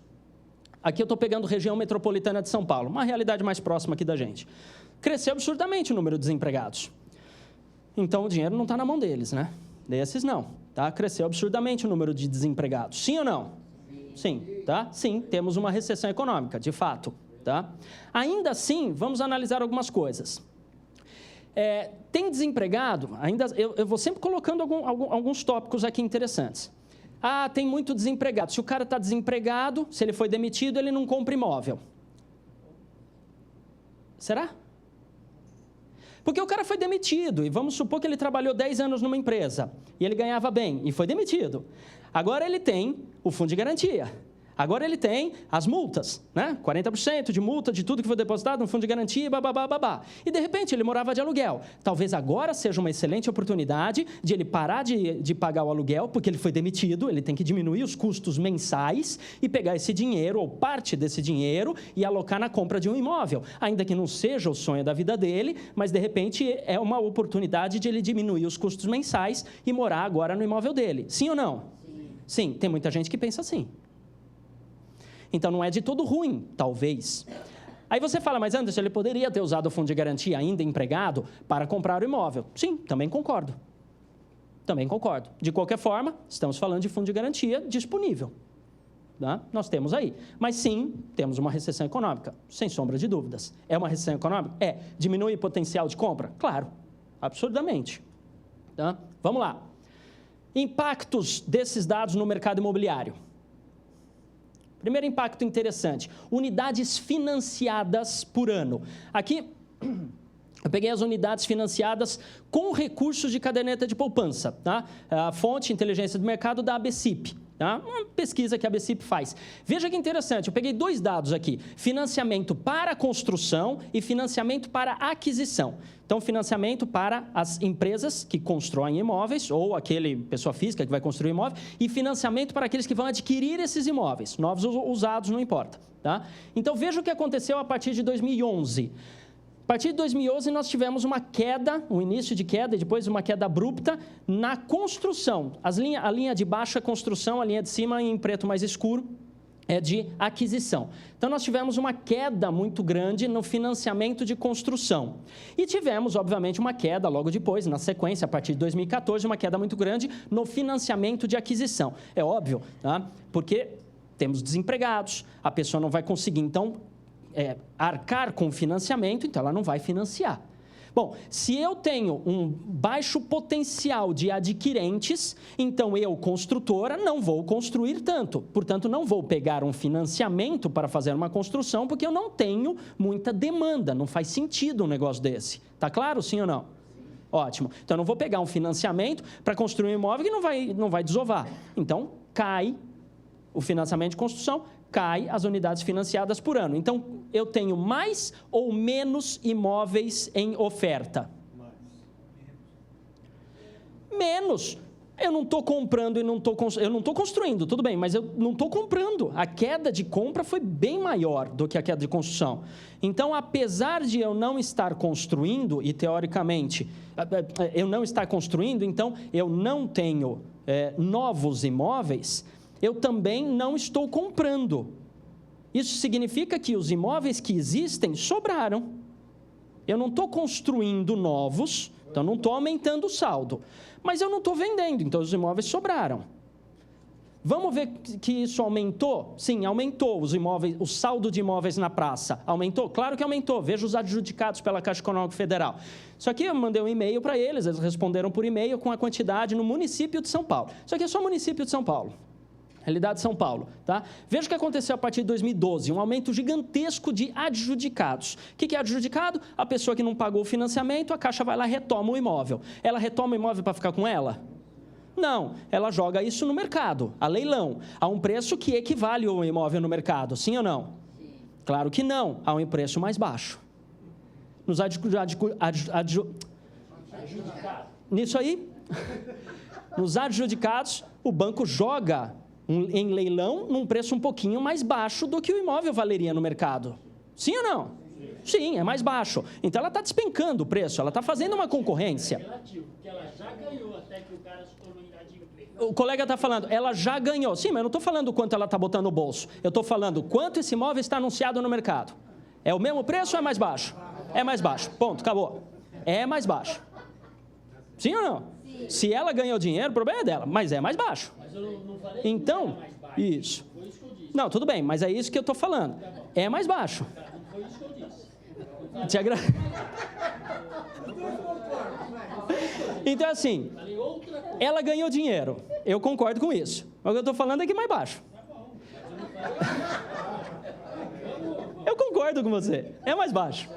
Aqui eu estou pegando região metropolitana de São Paulo, uma realidade mais próxima aqui da gente. Cresceu absurdamente o número de desempregados. Então, o dinheiro não está na mão deles, né? Desses não, tá? Cresceu absurdamente o número de desempregados. Sim ou não? Sim, tá? Sim, temos uma recessão econômica, de fato, tá? Ainda assim, vamos analisar algumas coisas. Tem desempregado, ainda, eu vou sempre colocando alguns tópicos aqui interessantes. Ah, tem muito desempregado. Se o cara está desempregado, se ele foi demitido, ele não compra imóvel. Será? Porque o cara foi demitido, e vamos supor que ele trabalhou 10 anos numa empresa, e ele ganhava bem, e foi demitido. Agora ele tem o fundo de garantia. Agora ele tem as multas, né? 40% de multa de tudo que foi depositado no fundo de garantia, babá. E, de repente, ele morava de aluguel. Talvez agora seja uma excelente oportunidade de ele parar de pagar o aluguel, porque ele foi demitido, ele tem que diminuir os custos mensais e pegar esse dinheiro, ou parte desse dinheiro, e alocar na compra de um imóvel. Ainda que não seja o sonho da vida dele, mas, de repente, é uma oportunidade de ele diminuir os custos mensais e morar agora no imóvel dele. Sim ou não? Sim, tem muita gente que pensa assim. Então, não é de todo ruim, talvez. Aí você fala, mas Anderson, ele poderia ter usado o fundo de garantia ainda empregado para comprar o imóvel. Sim, também concordo. Também concordo. De qualquer forma, estamos falando de fundo de garantia disponível. Tá? Nós temos aí. Mas sim, temos uma recessão econômica, sem sombra de dúvidas. É uma recessão econômica? É. Diminui o potencial de compra? Claro, absurdamente. Tá? Vamos lá. Impactos desses dados no mercado imobiliário. Primeiro impacto interessante, unidades financiadas por ano. Aqui, eu peguei as unidades financiadas com recursos de caderneta de poupança, tá? A fonte inteligência do mercado da ABCIP, tá? Uma pesquisa que a ABCIP faz. Veja que interessante, eu peguei 2 dados aqui, financiamento para construção e financiamento para aquisição. Então, financiamento para as empresas que constroem imóveis, ou aquele pessoa física que vai construir imóvel, e financiamento para aqueles que vão adquirir esses imóveis, novos ou usados, não importa. Tá? Então, veja o que aconteceu a partir de 2011. A partir de 2011, nós tivemos uma queda, um início de queda e depois uma queda abrupta na construção. A linha de baixo é construção, a linha de cima, em preto mais escuro, é de aquisição. Então, nós tivemos uma queda muito grande no financiamento de construção. E tivemos, obviamente, uma queda logo depois, na sequência, a partir de 2014, uma queda muito grande no financiamento de aquisição. É óbvio, tá? Porque temos desempregados, a pessoa não vai conseguir, então, arcar com o financiamento, então ela não vai financiar. Bom, se eu tenho um baixo potencial de adquirentes, então eu, construtora, não vou construir tanto. Portanto, não vou pegar um financiamento para fazer uma construção, porque eu não tenho muita demanda, não faz sentido um negócio desse. Está claro, sim ou não? Sim. Ótimo. Então, eu não vou pegar um financiamento para construir um imóvel que não vai desovar. Então, cai o financiamento de construção, cai as unidades financiadas por ano. Então, eu tenho mais ou menos imóveis em oferta? Menos. Eu não estou comprando e eu não estou construindo, tudo bem, mas eu não estou comprando. A queda de compra foi bem maior do que a queda de construção. Então, apesar de eu não estar construindo, e teoricamente, eu não estar construindo, então eu não tenho novos imóveis, eu também não estou comprando. Isso significa que os imóveis que existem sobraram. Eu não estou construindo novos, então não estou aumentando o saldo. Mas eu não estou vendendo, então os imóveis sobraram. Vamos ver que isso aumentou? Sim, aumentou o saldo de imóveis na praça. Aumentou? Claro que aumentou. Veja os adjudicados pela Caixa Econômica Federal. Isso aqui eu mandei um e-mail para eles responderam por e-mail com a quantidade no município de São Paulo. Isso aqui é só município de São Paulo. Realidade de São Paulo, tá? Veja o que aconteceu a partir de 2012, um aumento gigantesco de adjudicados. O que é adjudicado? A pessoa que não pagou o financiamento, a Caixa vai lá e retoma o imóvel. Ela retoma o imóvel para ficar com ela? Não, ela joga isso no mercado, a leilão, a um preço que equivale ao imóvel no mercado, sim ou não? Sim. Claro que não, a um preço mais baixo. Nos nisso aí, nos adjudicados, o banco joga em leilão num preço um pouquinho mais baixo do que o imóvel valeria no mercado. Sim ou não? Sim, é mais baixo. Então, ela está despencando o preço, ela está fazendo uma concorrência. Relativo, porque ela já ganhou até que o cara se tornou inadimplente. O colega está falando, ela já ganhou. Sim, mas eu não estou falando quanto ela está botando no bolso. Eu estou falando quanto esse imóvel está anunciado no mercado. É o mesmo preço ou é mais baixo? É mais baixo. Ponto, acabou. É mais baixo. Sim ou não? Sim. Se ela ganhou dinheiro, o problema é dela, mas é mais baixo. Mas eu não falei que então, era mais baixo. Isso. Foi isso que eu disse. Não, tudo bem, mas é isso que eu estou falando. Tá bom. É mais baixo. Não foi isso que eu disse. Então, assim, ela ganhou dinheiro. Eu concordo com isso. Mas o que eu estou falando é que é mais baixo. Eu concordo com você. É mais baixo.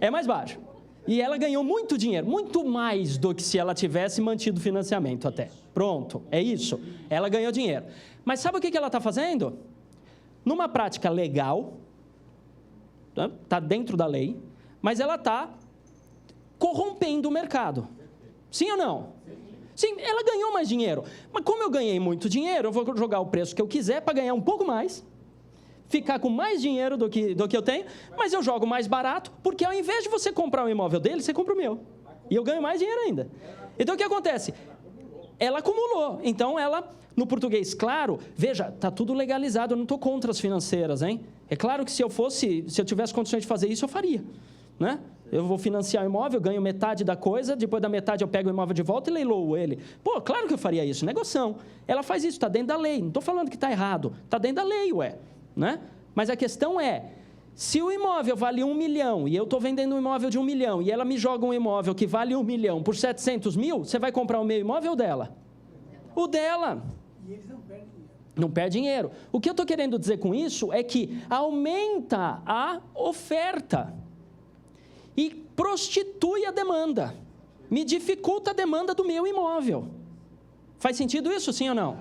É mais baixo. E ela ganhou muito dinheiro, muito mais do que se ela tivesse mantido o financiamento até. Pronto, é isso. Ela ganhou dinheiro. Mas sabe o que ela está fazendo? Numa prática legal, está dentro da lei, mas ela está corrompendo o mercado. Sim ou não? Sim, ela ganhou mais dinheiro. Mas como eu ganhei muito dinheiro, eu vou jogar o preço que eu quiser para ganhar um pouco mais, ficar com mais dinheiro do que eu tenho, mas eu jogo mais barato, porque ao invés de você comprar o imóvel dele, você compra o meu. E eu ganho mais dinheiro ainda. Então, o que acontece? Ela acumulou. Então, ela, no português claro, veja, está tudo legalizado, eu não estou contra as financeiras, hein? É claro que se eu tivesse condições de fazer isso, eu faria, né? Eu vou financiar o imóvel, ganho metade da coisa, depois da metade eu pego o imóvel de volta e leiloo ele. Pô, claro que eu faria isso, negociação. Ela faz isso, está dentro da lei, não estou falando que está errado, está dentro da lei, ué. Né? Mas a questão é, se o imóvel vale 1 milhão e eu estou vendendo um imóvel de 1 milhão e ela me joga um imóvel que vale 1 milhão por 700 mil, você vai comprar o meu imóvel dela? o dela. E eles não perdem dinheiro. Não perde dinheiro. O que eu estou querendo dizer com isso é que aumenta a oferta e prostitui a demanda, me dificulta a demanda do meu imóvel. Faz sentido isso, sim ou não?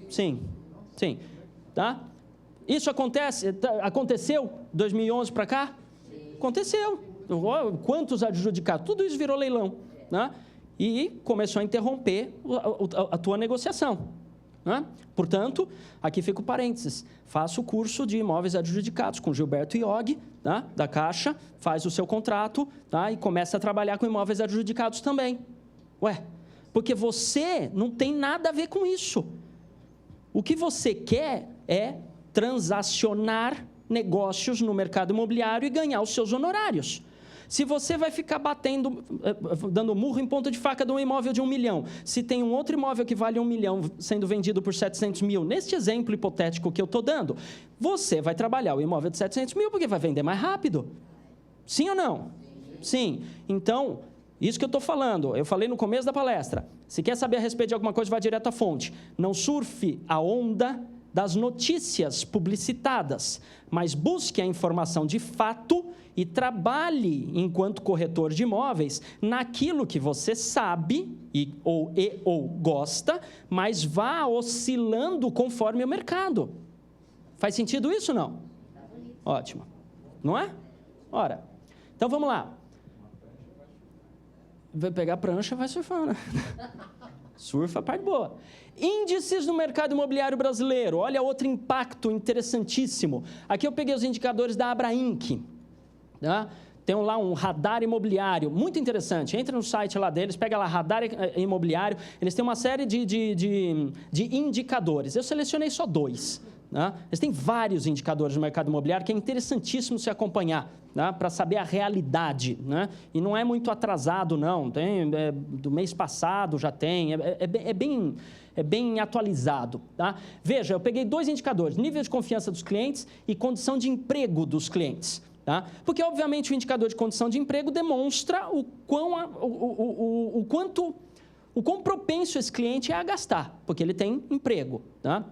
Sim, sim. Tá? Isso aconteceu 2011 para cá? Aconteceu. Quantos adjudicados? Tudo isso virou leilão. Né? E começou a interromper a tua negociação. Né? Portanto, aqui fica o parênteses. Faça o curso de imóveis adjudicados com Gilberto Iog, tá? Da Caixa, faz o seu contrato, tá? E começa a trabalhar com imóveis adjudicados também. Ué, porque você não tem nada a ver com isso. O que você quer é transacionar negócios no mercado imobiliário e ganhar os seus honorários. Se você vai ficar dando murro em ponta de faca de um imóvel de 1 milhão, se tem um outro imóvel que vale 1 milhão sendo vendido por 700 mil, neste exemplo hipotético que eu estou dando, você vai trabalhar o imóvel de 700 mil porque vai vender mais rápido. Sim ou não? Sim. Então, isso que eu estou falando, eu falei no começo da palestra, se quer saber a respeito de alguma coisa, vá direto à fonte. Não surfe a onda das notícias publicitadas, mas busque a informação de fato e trabalhe enquanto corretor de imóveis naquilo que você sabe ou gosta, mas vá oscilando conforme o mercado. Faz sentido isso ou não? Ótimo. Não é? Ora, então vamos lá. Vai pegar a prancha e vai surfando. Surfa a parte boa. Índices no mercado imobiliário brasileiro. Olha outro impacto interessantíssimo. Aqui eu peguei os indicadores da Abrainc. Tá? Tem lá um radar imobiliário, muito interessante. Entra no site lá deles, pega lá radar imobiliário. Eles têm uma série de indicadores. Eu selecionei só 2. Tá? Eles têm vários indicadores no mercado imobiliário que é interessantíssimo se acompanhar, tá? Para saber a realidade. Né? E não é muito atrasado, não. Tem, do mês passado já tem. É bem atualizado. Tá? Veja, eu peguei 2 indicadores, nível de confiança dos clientes e condição de emprego dos clientes. Tá? Porque, obviamente, o indicador de condição de emprego demonstra o quão propenso esse cliente é a gastar, porque ele tem emprego. Tá?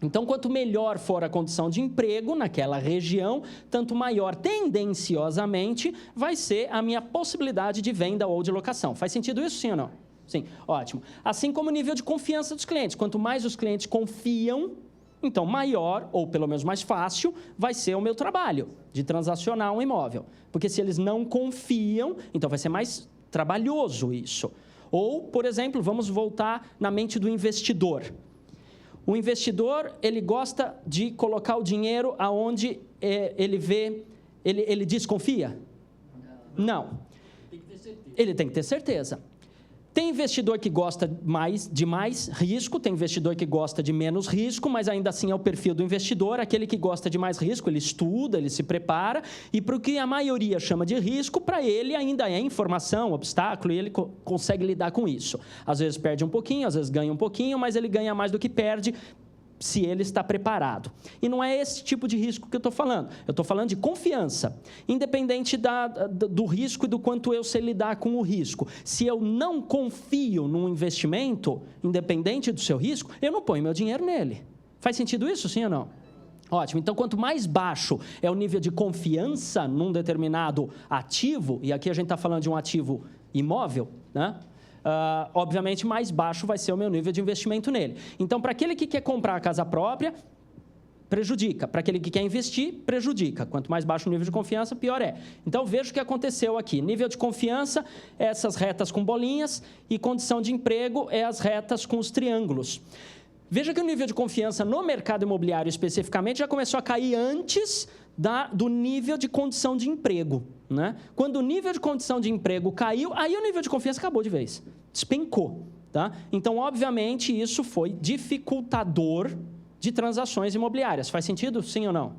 Então, quanto melhor for a condição de emprego naquela região, tanto maior, tendenciosamente, vai ser a minha possibilidade de venda ou de locação. Faz sentido isso, sim ou não? Sim, ótimo. Assim como o nível de confiança dos clientes. Quanto mais os clientes confiam, então maior, ou pelo menos mais fácil, vai ser o meu trabalho de transacionar um imóvel. Porque se eles não confiam, então vai ser mais trabalhoso isso. Ou, por exemplo, vamos voltar na mente do investidor. O investidor, ele gosta de colocar o dinheiro aonde ele desconfia? Não. Tem que ter certeza. Ele tem que ter certeza. Tem investidor que gosta de mais risco, tem investidor que gosta de menos risco, mas ainda assim é o perfil do investidor. Aquele que gosta de mais risco, ele estuda, ele se prepara, e para o que a maioria chama de risco, para ele ainda é informação, obstáculo, e ele consegue lidar com isso. Às vezes perde um pouquinho, às vezes ganha um pouquinho, mas ele ganha mais do que perde, se ele está preparado. E não é esse tipo de risco que eu estou falando. Eu estou falando de confiança, independente do risco e do quanto eu sei lidar com o risco. Se eu não confio num investimento, independente do seu risco, eu não ponho meu dinheiro nele. Faz sentido isso, sim ou não? Ótimo. Então, quanto mais baixo é o nível de confiança num determinado ativo, e aqui a gente está falando de um ativo imóvel, né? Obviamente, mais baixo vai ser o meu nível de investimento nele. Então, para aquele que quer comprar a casa própria, prejudica. Para aquele que quer investir, prejudica. Quanto mais baixo o nível de confiança, pior é. Então, veja o que aconteceu aqui. Nível de confiança, essas retas com bolinhas, e condição de emprego, é as retas com os triângulos. Veja que o nível de confiança no mercado imobiliário, especificamente, já começou a cair antes do nível de condição de emprego. Né? Quando o nível de condição de emprego caiu, aí o nível de confiança acabou de vez. Despencou. Tá? Então, obviamente, isso foi dificultador de transações imobiliárias. Faz sentido? Sim ou não?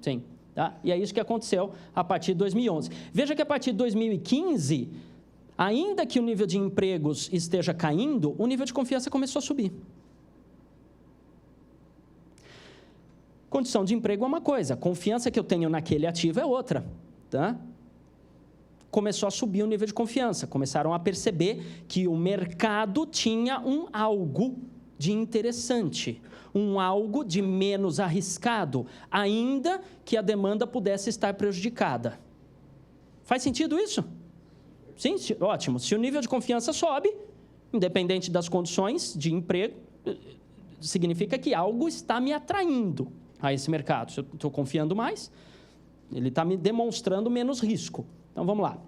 Sim. Tá? E é isso que aconteceu a partir de 2011. Veja que a partir de 2015, ainda que o nível de empregos esteja caindo, o nível de confiança começou a subir. Condição de emprego é uma coisa, confiança que eu tenho naquele ativo é outra. Tá? começou a subir o nível de confiança. Começaram a perceber que o mercado tinha um algo de interessante, um algo de menos arriscado, ainda que a demanda pudesse estar prejudicada. Faz sentido isso? Sim, ótimo. Se o nível de confiança sobe, independente das condições de emprego, significa que algo está me atraindo a esse mercado. Se eu estou confiando mais, ele está me demonstrando menos risco. Então, vamos lá.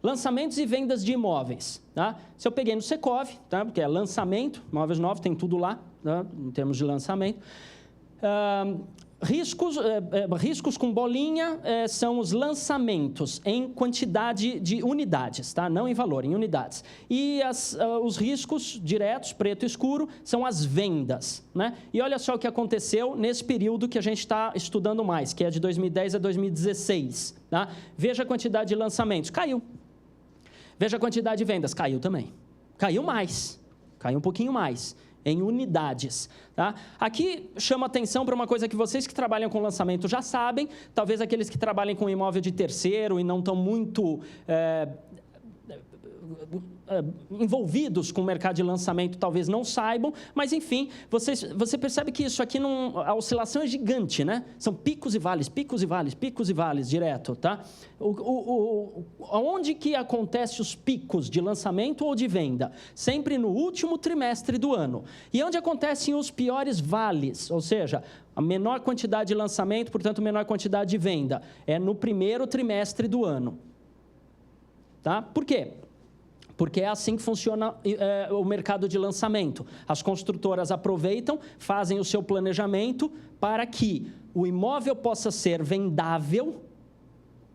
Lançamentos e vendas de imóveis. Tá? Se eu peguei no Secov, tá? Porque é lançamento, imóveis novos, tem tudo lá, tá? Em termos de lançamento. Riscos com bolinha são os lançamentos em quantidade de unidades, tá? Não em valor, em unidades. E os riscos diretos, preto e escuro, são as vendas, né? E olha só o que aconteceu nesse período que a gente está estudando mais, que é de 2010 a 2016. Tá? Veja a quantidade de lançamentos, caiu. Veja a quantidade de vendas, caiu também. Caiu mais, caiu um pouquinho mais. Em unidades. Tá? Aqui chama atenção para uma coisa que vocês que trabalham com lançamento já sabem, talvez aqueles que trabalhem com imóvel de terceiro e não estão muito envolvidos com o mercado de lançamento, talvez não saibam, mas enfim, você percebe que isso aqui, a oscilação é gigante, né? São picos e vales, picos e vales, picos e vales, direto, tá? Onde que acontece os picos de lançamento ou de venda? Sempre no último trimestre do ano. E onde acontecem os piores vales, ou seja, a menor quantidade de lançamento, portanto, menor quantidade de venda, é no primeiro trimestre do ano. Tá? Por quê? Porque é assim que funciona o mercado de lançamento. As construtoras aproveitam, fazem o seu planejamento para que o imóvel possa ser vendável,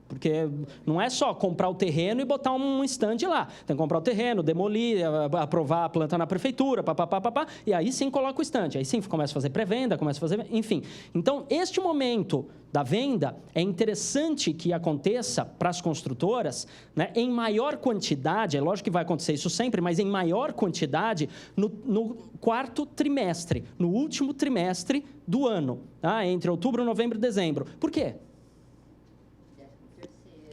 porque não é só comprar o terreno e botar um estande lá. Tem que comprar o terreno, demolir, aprovar a planta na prefeitura, papapá, e aí sim coloca o estande. Aí sim começa a fazer pré-venda, começa a fazer... Enfim. Então, este momento da venda é interessante que aconteça para as construtoras, né, em maior quantidade, é lógico que vai acontecer isso sempre, mas em maior quantidade no quarto trimestre, no último trimestre do ano, tá? Entre outubro, novembro e dezembro. Por quê?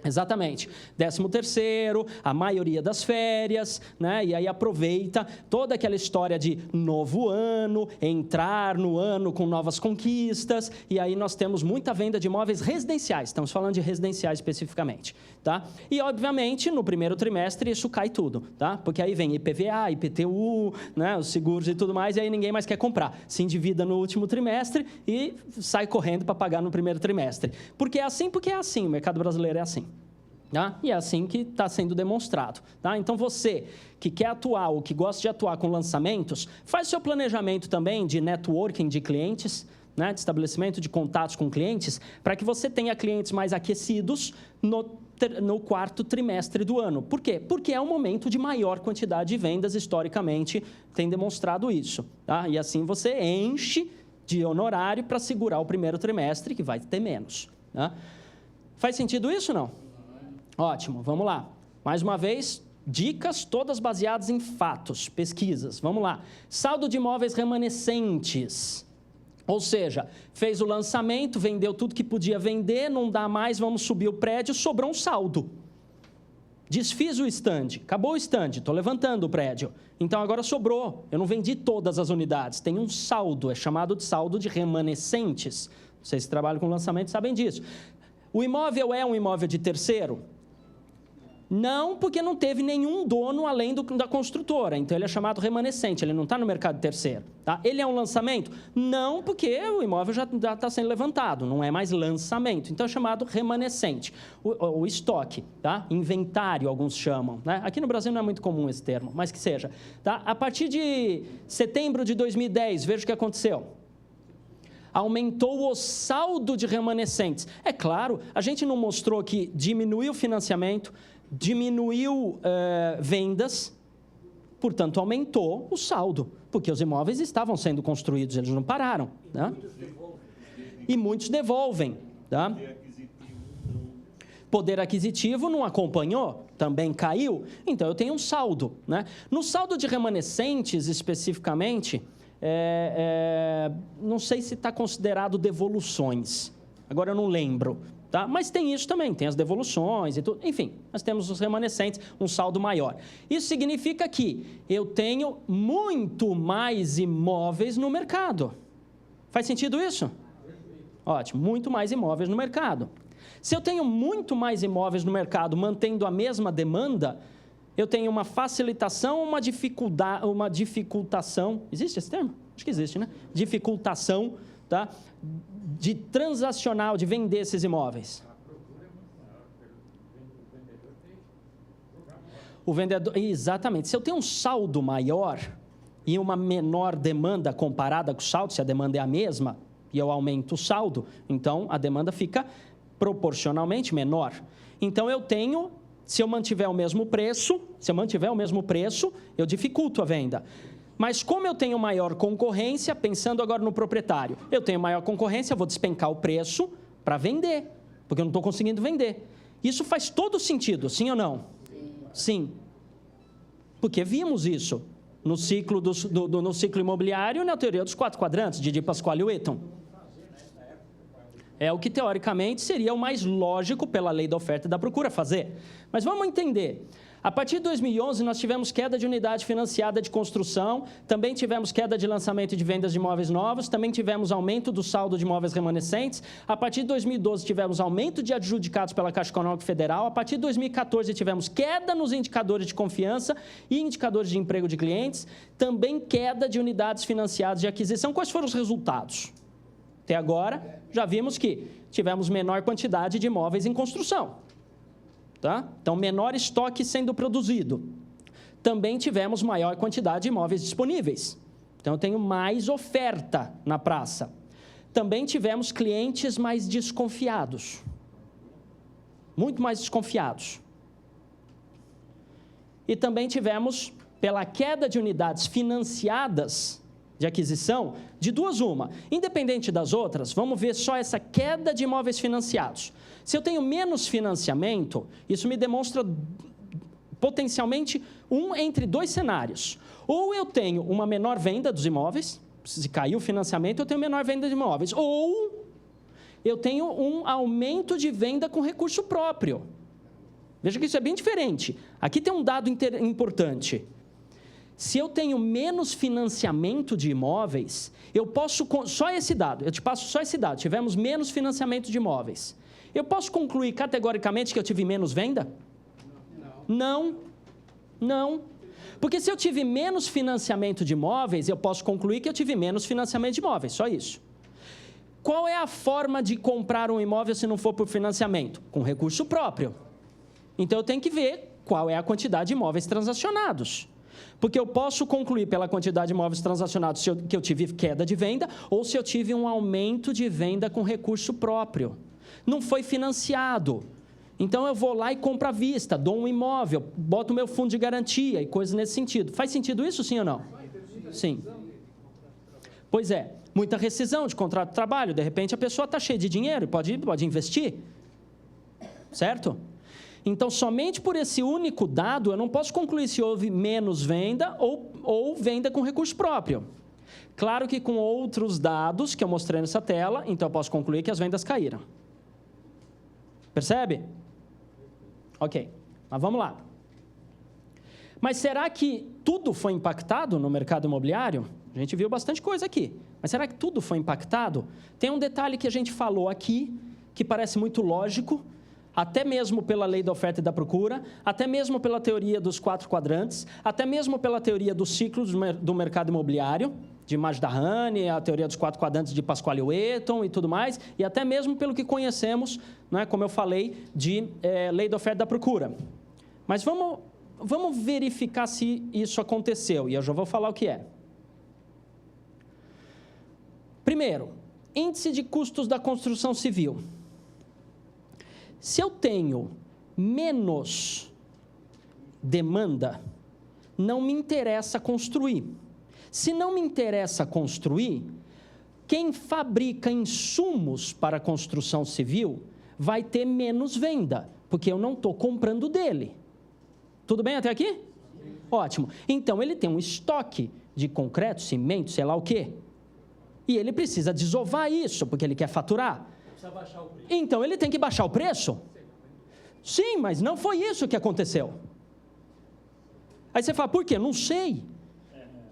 Exatamente. 13º, a maioria das férias, né? E aí aproveita toda aquela história de novo ano, entrar no ano com novas conquistas, e aí nós temos muita venda de imóveis residenciais, estamos falando de residenciais especificamente, tá? E, obviamente, no primeiro trimestre isso cai tudo, tá? Porque aí vem IPVA, IPTU, né? Os seguros e tudo mais, e aí ninguém mais quer comprar. Se endivida no último trimestre e sai correndo para pagar no primeiro trimestre. Porque é assim, o mercado brasileiro é assim. Tá? E é assim que está sendo demonstrado. Tá? Então, você que quer atuar ou que gosta de atuar com lançamentos, faz seu planejamento também de networking de clientes, né? De estabelecimento de contatos com clientes, para que você tenha clientes mais aquecidos no quarto trimestre do ano. Por quê? Porque é um momento de maior quantidade de vendas, historicamente, tem demonstrado isso. Tá? E assim você enche de honorário para segurar o primeiro trimestre, que vai ter menos. Tá? Faz sentido isso ou não? Ótimo, vamos lá. Mais uma vez, dicas todas baseadas em fatos, pesquisas. Vamos lá. Saldo de imóveis remanescentes. Ou seja, fez o lançamento, vendeu tudo que podia vender, não dá mais, vamos subir o prédio, sobrou um saldo. Desfiz o estande, acabou o estande, estou levantando o prédio. Então, agora sobrou. Eu não vendi todas as unidades. Tem um saldo, é chamado de saldo de remanescentes. Vocês que trabalham com lançamento sabem disso. O imóvel é um imóvel de terceiro? Não, porque não teve nenhum dono além da construtora. Então, ele é chamado remanescente, ele não está no mercado terceiro. Tá? Ele é um lançamento? Não, porque o imóvel já está sendo levantado, não é mais lançamento. Então, é chamado remanescente. O estoque, tá? Inventário, alguns chamam. Né? Aqui no Brasil não é muito comum esse termo, mas que seja. Tá? A partir de setembro de 2010, veja o que aconteceu. Aumentou o saldo de remanescentes. É claro, a gente não mostrou que diminuiu o financiamento, diminuiu vendas, portanto, aumentou o saldo, porque os imóveis estavam sendo construídos, eles não pararam. Né? E muitos devolvem. Tá? Poder aquisitivo não acompanhou, também caiu, então eu tenho um saldo. Né? No saldo de remanescentes, especificamente, não sei se está considerado devoluções, agora eu não lembro. Tá? Mas tem isso também, tem as devoluções e tudo. Enfim, nós temos os remanescentes, um saldo maior. Isso significa que eu tenho muito mais imóveis no mercado. Faz sentido isso? Ótimo, muito mais imóveis no mercado. Se eu tenho muito mais imóveis no mercado mantendo a mesma demanda, eu tenho uma facilitação, uma dificultação, existe esse termo? Acho que existe, né? Dificultação, tá? De transacional, de vender esses imóveis. O vendedor, exatamente. Se eu tenho um saldo maior e uma menor demanda comparada com o saldo, se a demanda é a mesma e eu aumento o saldo, então a demanda fica proporcionalmente menor. Então eu tenho, se eu mantiver o mesmo preço, eu dificulto a venda. Mas como eu tenho maior concorrência, pensando agora no proprietário, eu tenho maior concorrência, eu vou despencar o preço para vender, porque eu não estou conseguindo vender. Isso faz todo sentido, sim ou não? Sim. Porque vimos isso no ciclo, no ciclo imobiliário, na teoria dos 4 quadrantes, de Di Pasquale e Wheaton. É o que, teoricamente, seria o mais lógico pela lei da oferta e da procura fazer. Mas vamos entender. A partir de 2011, nós tivemos queda de unidade financiada de construção, também tivemos queda de lançamento e de vendas de imóveis novos, também tivemos aumento do saldo de imóveis remanescentes. A partir de 2012, tivemos aumento de adjudicados pela Caixa Econômica Federal. A partir de 2014, tivemos queda nos indicadores de confiança e indicadores de emprego de clientes, também queda de unidades financiadas de aquisição. Quais foram os resultados? Até agora, já vimos que tivemos menor quantidade de imóveis em construção. Tá? Então, menor estoque sendo produzido. Também tivemos maior quantidade de imóveis disponíveis. Então, eu tenho mais oferta na praça. Também tivemos clientes mais desconfiados. Muito mais desconfiados. E também tivemos, pela queda de unidades financiadas de aquisição, de duas uma. Independente das outras, vamos ver só essa queda de imóveis financiados. Se eu tenho menos financiamento, isso me demonstra potencialmente um entre 2 cenários. Ou eu tenho uma menor venda dos imóveis, se cair o financiamento, eu tenho menor venda de imóveis. Ou eu tenho um aumento de venda com recurso próprio. Veja que isso é bem diferente. Aqui tem um dado importante. Se eu tenho menos financiamento de imóveis, eu posso, só esse dado, eu te passo só esse dado, tivemos menos financiamento de imóveis. Eu posso concluir categoricamente que eu tive menos venda? Não. Porque se eu tive menos financiamento de imóveis, eu posso concluir que eu tive menos financiamento de imóveis, só isso. Qual é a forma de comprar um imóvel se não for por financiamento? Com recurso próprio. Então, eu tenho que ver qual é a quantidade de imóveis transacionados. Porque eu posso concluir pela quantidade de imóveis transacionados que eu tive queda de venda ou se eu tive um aumento de venda com recurso próprio. Não foi financiado. Então, eu vou lá e compro à vista, dou um imóvel, boto o meu fundo de garantia e coisas nesse sentido. Faz sentido isso, sim ou não? Sim. Pois é, muita rescisão de contrato de trabalho. De repente, a pessoa está cheia de dinheiro e pode investir. Certo? Então, somente por esse único dado, eu não posso concluir se houve menos venda ou venda com recurso próprio. Claro que com outros dados que eu mostrei nessa tela, então eu posso concluir que as vendas caíram. Percebe? Ok, mas vamos lá. Mas será que tudo foi impactado no mercado imobiliário? A gente viu bastante coisa aqui. Mas será que tudo foi impactado? Tem um detalhe que a gente falou aqui, que parece muito lógico, até mesmo pela lei da oferta e da procura, até mesmo pela teoria dos 4 quadrantes, até mesmo pela teoria dos ciclos do mercado imobiliário, de Majdahani, a teoria dos 4 quadrantes de Pasquale e Wheaton e tudo mais, e até mesmo pelo que conhecemos, né, como eu falei, de lei da oferta e da procura. Mas vamos verificar se isso aconteceu, e eu já vou falar o que é. Primeiro, índice de custos da construção civil. Se eu tenho menos demanda, não me interessa construir. Se não me interessa construir, quem fabrica insumos para a construção civil vai ter menos venda, porque eu não estou comprando dele. Tudo bem até aqui? Ótimo. Então, ele tem um estoque de concreto, cimento, sei lá o quê. E ele precisa desovar isso, porque ele quer faturar. precisa baixar o preço. Então, ele tem que baixar o preço? Sim, mas não foi isso que aconteceu. Aí você fala, por quê? Não sei.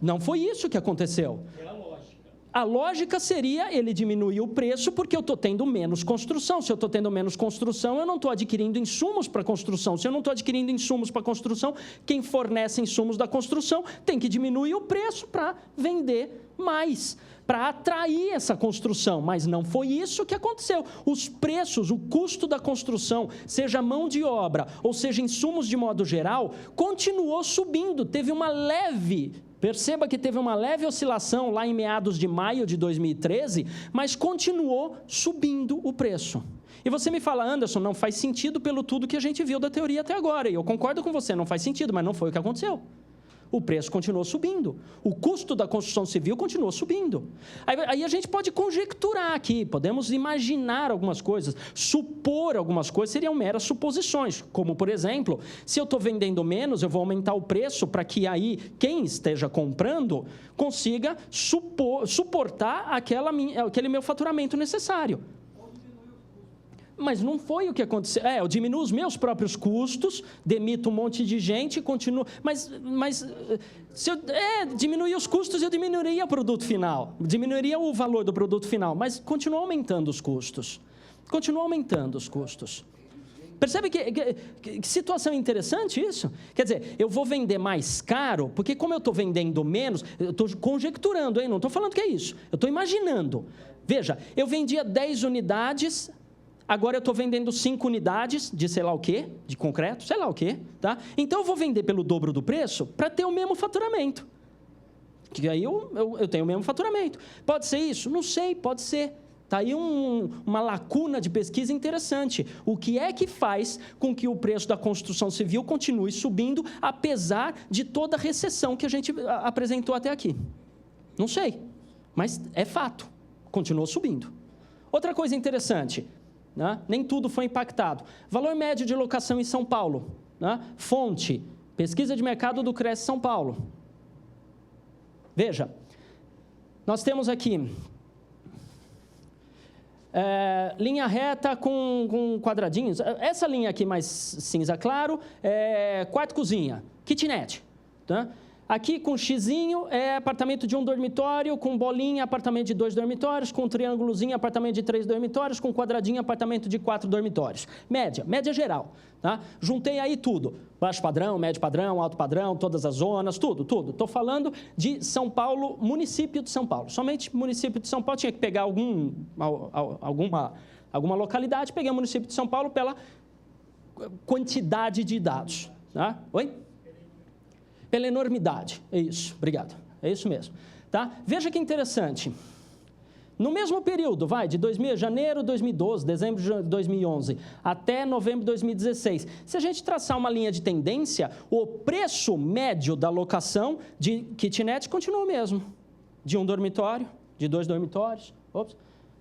Não foi isso que aconteceu. É a lógica. A lógica seria ele diminuir o preço porque eu estou tendo menos construção. Se eu estou tendo menos construção, eu não estou adquirindo insumos para construção. Se eu não estou adquirindo insumos para construção, quem fornece insumos da construção tem que diminuir o preço para vender mais, para atrair essa construção. Mas não foi isso que aconteceu. Os preços, o custo da construção, seja mão de obra ou seja insumos de modo geral, continuou subindo. Teve uma leve... Perceba que teve uma leve oscilação lá em meados de maio de 2013, mas continuou subindo o preço. E você me fala, Anderson, não faz sentido pelo tudo que a gente viu da teoria até agora. E eu concordo com você, não faz sentido, mas não foi o que aconteceu. O preço continuou subindo. O custo da construção civil continuou subindo. Aí a gente pode conjecturar aqui, podemos imaginar algumas coisas, supor algumas coisas, seriam meras suposições. Como, por exemplo, se eu estou vendendo menos, eu vou aumentar o preço para que aí quem esteja comprando consiga suportar aquele meu faturamento necessário. Mas não foi o que aconteceu. Eu diminuo os meus próprios custos, demito um monte de gente, continuo... Mas se eu diminuir os custos, eu diminuiria o produto final, diminuiria o valor do produto final, mas continua aumentando os custos. Continua aumentando os custos. Percebe que situação interessante isso? Quer dizer, eu vou vender mais caro, porque como eu estou vendendo menos, eu estou conjecturando, hein? Não estou falando que é isso, eu estou imaginando. Veja, eu vendia 10 unidades... Agora eu estou vendendo 5 unidades de sei lá o quê, de concreto, sei lá o quê, tá? Então eu vou vender pelo dobro do preço para ter o mesmo faturamento. Que aí eu tenho o mesmo faturamento. Pode ser isso? Não sei, pode ser. Está aí uma lacuna de pesquisa interessante. O que é que faz com que o preço da construção civil continue subindo, apesar de toda a recessão que a gente apresentou até aqui? Não sei, mas é fato, continuou subindo. Outra coisa interessante... Nem tudo foi impactado. Valor médio de locação em São Paulo. Fonte, pesquisa de mercado do Cresce São Paulo. Veja, nós temos aqui linha reta com quadradinhos. Essa linha aqui mais cinza claro é quarto-cozinha, kitnet. Aqui com xizinho é apartamento de 1 dormitório, com bolinha apartamento de 2 dormitórios, com triângulozinho apartamento de 3 dormitórios, com quadradinho apartamento de 4 dormitórios. Média geral. Tá? Juntei aí tudo, baixo padrão, médio padrão, alto padrão, todas as zonas, tudo. Estou falando de São Paulo, município de São Paulo. Somente município de São Paulo, tinha que pegar alguma localidade, peguei o município de São Paulo pela quantidade de dados. Tá? Oi? Pela enormidade, é isso, obrigado, é isso mesmo. Tá? Veja que interessante, no mesmo período, de janeiro de 2012, dezembro de 2011, até novembro de 2016, se a gente traçar uma linha de tendência, o preço médio da locação de kitnet continua o mesmo, de 1 dormitório, de 2 dormitórios,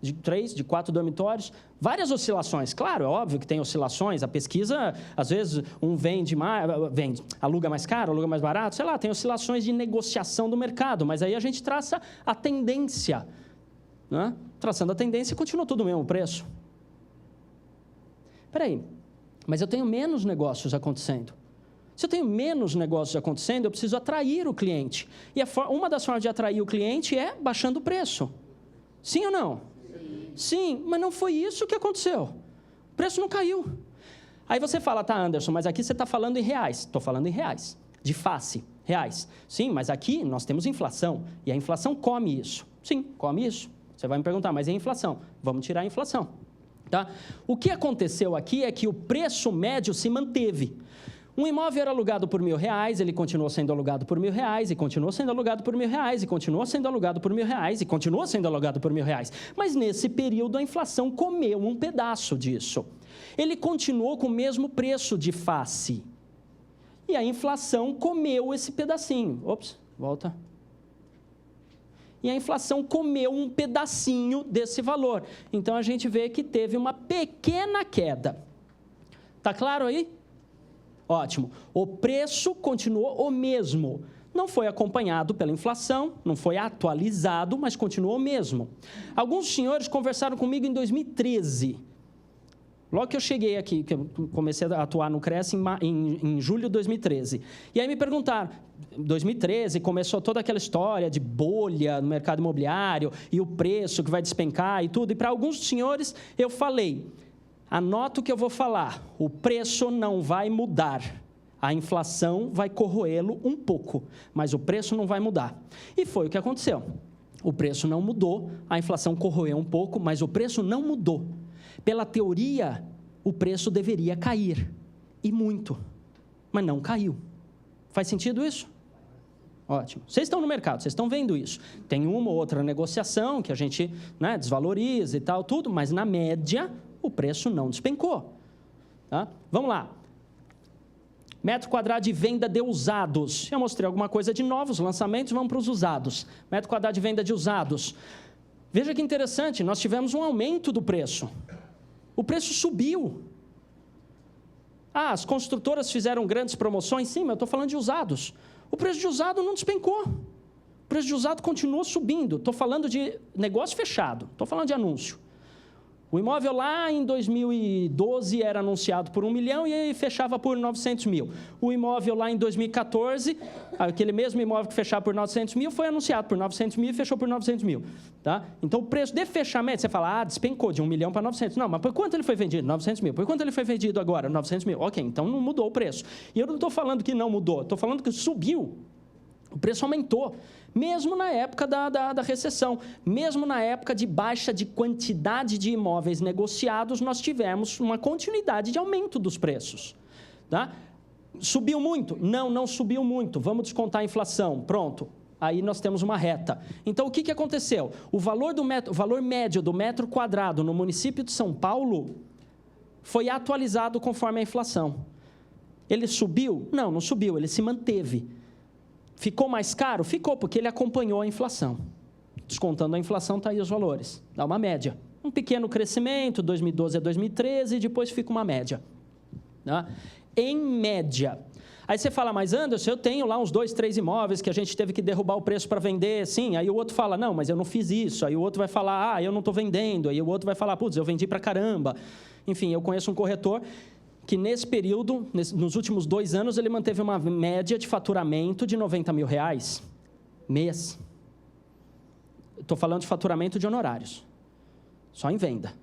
de 3, de 4 dormitórios, várias oscilações. Claro, é óbvio que tem oscilações, a pesquisa, às vezes, aluga mais caro, aluga mais barato, sei lá, tem oscilações de negociação do mercado, mas aí a gente traça a tendência. Traçando a tendência, continua tudo o mesmo preço. Espera aí, mas eu tenho menos negócios acontecendo. Se eu tenho menos negócios acontecendo, eu preciso atrair o cliente. E uma das formas de atrair o cliente é baixando o preço. Sim ou não? Sim, mas não foi isso que aconteceu. O preço não caiu. Aí você fala, tá, Anderson, mas aqui você está falando em reais. Estou falando em reais, de face, reais. Sim, mas aqui nós temos inflação, e a inflação come isso. Sim, come isso. Você vai me perguntar, mas e a inflação? Vamos tirar a inflação. Tá? O que aconteceu aqui é que o preço médio se manteve. Um imóvel era alugado por R$1.000, ele continuou sendo alugado por R$1.000, e continuou sendo alugado por R$1.000, e continuou sendo alugado por R$1.000, e continuou sendo alugado por R$1.000. Mas nesse período a inflação comeu um pedaço disso. Ele continuou com o mesmo preço de face. E a inflação comeu esse pedacinho. Volta. E a inflação comeu um pedacinho desse valor. Então a gente vê que teve uma pequena queda. Tá claro aí? Ótimo. O preço continuou o mesmo, não foi acompanhado pela inflação, não foi atualizado, mas continuou o mesmo. Alguns senhores conversaram comigo em 2013. Logo que eu cheguei aqui, que eu comecei a atuar no CRES em julho de 2013. E aí me perguntaram, 2013 começou toda aquela história de bolha no mercado imobiliário e o preço que vai despencar e tudo. E para alguns senhores eu falei, anota o que eu vou falar, o preço não vai mudar. A inflação vai corroê-lo um pouco, mas o preço não vai mudar. E foi o que aconteceu. O preço não mudou, a inflação corroeu um pouco, mas o preço não mudou. Pela teoria, o preço deveria cair, e muito, mas não caiu. Faz sentido isso? Ótimo. Vocês estão no mercado, vocês estão vendo isso. Tem uma ou outra negociação que a gente desvaloriza e tal, tudo, mas na média, o preço não despencou. Tá? Vamos lá. Metro quadrado de venda de usados. Eu mostrei alguma coisa de novos lançamentos, vamos para os usados. Metro quadrado de venda de usados. Veja que interessante, nós tivemos um aumento do preço. O preço subiu. As construtoras fizeram grandes promoções? Sim, mas eu estou falando de usados. O preço de usado não despencou. O preço de usado continuou subindo. Estou falando de negócio fechado, estou falando de anúncio. O imóvel lá em 2012 era anunciado por 1 milhão e fechava por 900 mil. O imóvel lá em 2014, aquele mesmo imóvel que fechava por 900 mil, foi anunciado por 900 mil e fechou por 900 mil. Tá? Então, o preço de fechamento, você fala, despencou de 1 milhão para 900. Não, mas por quanto ele foi vendido? 900 mil. Por quanto ele foi vendido agora? 900 mil. Ok, então não mudou o preço. E eu não estou falando que não mudou, estou falando que subiu. O preço aumentou, mesmo na época da recessão, mesmo na época de baixa de quantidade de imóveis negociados, nós tivemos uma continuidade de aumento dos preços. Tá? Subiu muito? Não, não subiu muito. Vamos descontar a inflação. Pronto. Aí nós temos uma reta. Então, o que aconteceu? O valor médio do metro quadrado no município de São Paulo foi atualizado conforme a inflação. Ele subiu? Não, não subiu, ele se manteve. Ficou mais caro? Ficou, porque ele acompanhou a inflação. Descontando a inflação, está aí os valores. Dá uma média. Um pequeno crescimento, 2012 a 2013, e depois fica uma média. Tá? Em média. Aí você fala, mas Anderson, eu tenho lá uns 2, 3 imóveis que a gente teve que derrubar o preço para vender, sim. Aí o outro fala, não, mas eu não fiz isso. Aí o outro vai falar, eu não estou vendendo. Aí o outro vai falar, putz, eu vendi para caramba. Enfim, eu conheço um corretor que nesse período, nos últimos 2 anos, ele manteve uma média de faturamento de R$90 mil mês. Estou falando de faturamento de honorários, só em venda.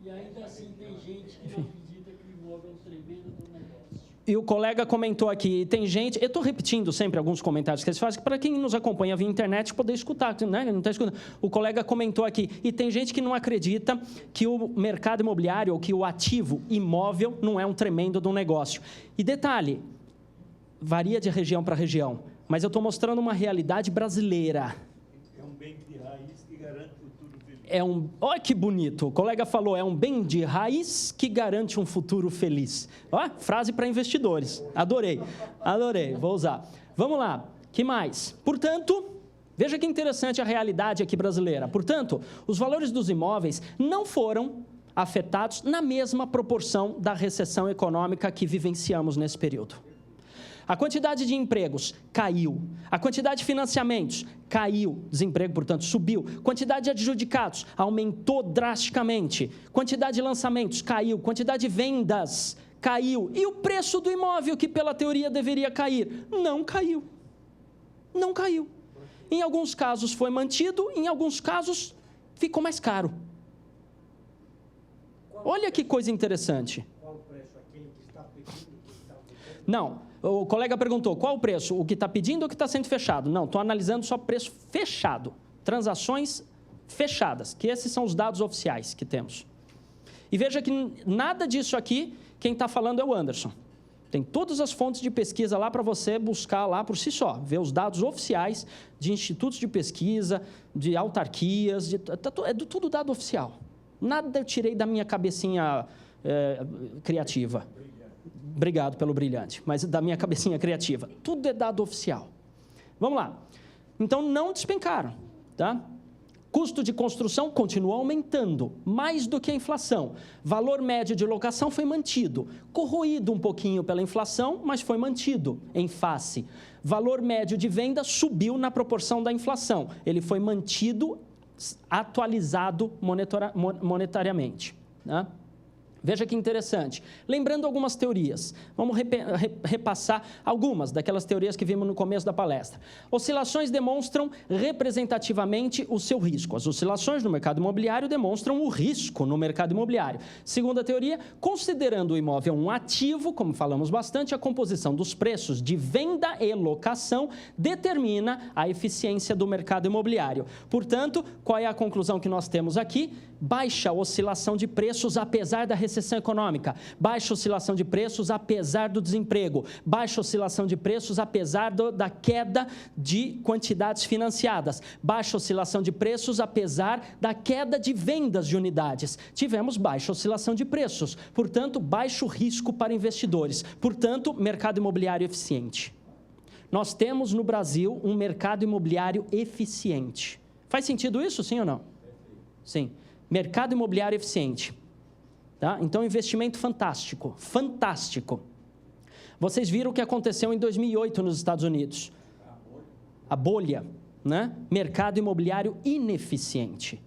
E ainda assim tem gente que não acredita que o imóvel é um tremendo do negócio. E o colega comentou aqui, tem gente... Eu estou repetindo sempre alguns comentários que eles fazem, para quem nos acompanha via internet poder escutar, né? Não está escutando. O colega comentou aqui, e tem gente que não acredita que o mercado imobiliário, ou que o ativo imóvel, não é um tremendo de um negócio. E detalhe, varia de região para região, mas eu estou mostrando uma realidade brasileira. É um bem de raiz que garante o futuro feliz. Olha que bonito, o colega falou, é um bem de raiz que garante um futuro feliz. Ó, frase para investidores, adorei, vou usar. Vamos lá, que mais? Portanto, veja que interessante a realidade aqui brasileira. Portanto, os valores dos imóveis não foram afetados na mesma proporção da recessão econômica que vivenciamos nesse período. A quantidade de empregos caiu. A quantidade de financiamentos caiu. Desemprego, portanto, subiu. Quantidade de adjudicados aumentou drasticamente. Quantidade de lançamentos caiu. Quantidade de vendas caiu. E o preço do imóvel, que pela teoria deveria cair, não caiu. Não caiu. Em alguns casos foi mantido, em alguns casos ficou mais caro. Olha que coisa interessante. Qual o preço? Aquele que está pedindo, que está vendendo? Não. O colega perguntou, qual o preço? O que está pedindo ou o que está sendo fechado? Não, estou analisando só preço fechado. Transações fechadas, que esses são os dados oficiais que temos. E veja que nada disso aqui, quem está falando é o Anderson. Tem todas as fontes de pesquisa lá para você buscar lá por si só, ver os dados oficiais de institutos de pesquisa, de autarquias, é tudo dado oficial. Nada eu tirei da minha cabecinha criativa. Obrigado pelo brilhante, mas da minha cabecinha criativa. Tudo é dado oficial. Vamos lá. Então, não despencaram, tá? Custo de construção continua aumentando, mais do que a inflação. Valor médio de locação foi mantido, corroído um pouquinho pela inflação, mas foi mantido em face. Valor médio de venda subiu na proporção da inflação. Ele foi mantido, atualizado monetariamente, né? Veja que interessante. Lembrando algumas teorias, vamos repassar algumas daquelas teorias que vimos no começo da palestra. Oscilações demonstram representativamente o seu risco. As oscilações no mercado imobiliário demonstram o risco no mercado imobiliário. Segunda teoria, considerando o imóvel um ativo, como falamos bastante, a composição dos preços de venda e locação determina a eficiência do mercado imobiliário. Portanto, qual é a conclusão que nós temos aqui? Baixa oscilação de preços apesar da recessão econômica, baixa oscilação de preços apesar do desemprego, baixa oscilação de preços apesar da queda de quantidades financiadas, baixa oscilação de preços apesar da queda de vendas de unidades. Tivemos baixa oscilação de preços, portanto, baixo risco para investidores, portanto, mercado imobiliário eficiente. Nós temos no Brasil um mercado imobiliário eficiente. Faz sentido isso, sim ou não? Sim. Mercado imobiliário eficiente. Tá? Então, investimento fantástico, fantástico. Vocês viram o que aconteceu em 2008 nos Estados Unidos. A bolha, né? Mercado imobiliário ineficiente.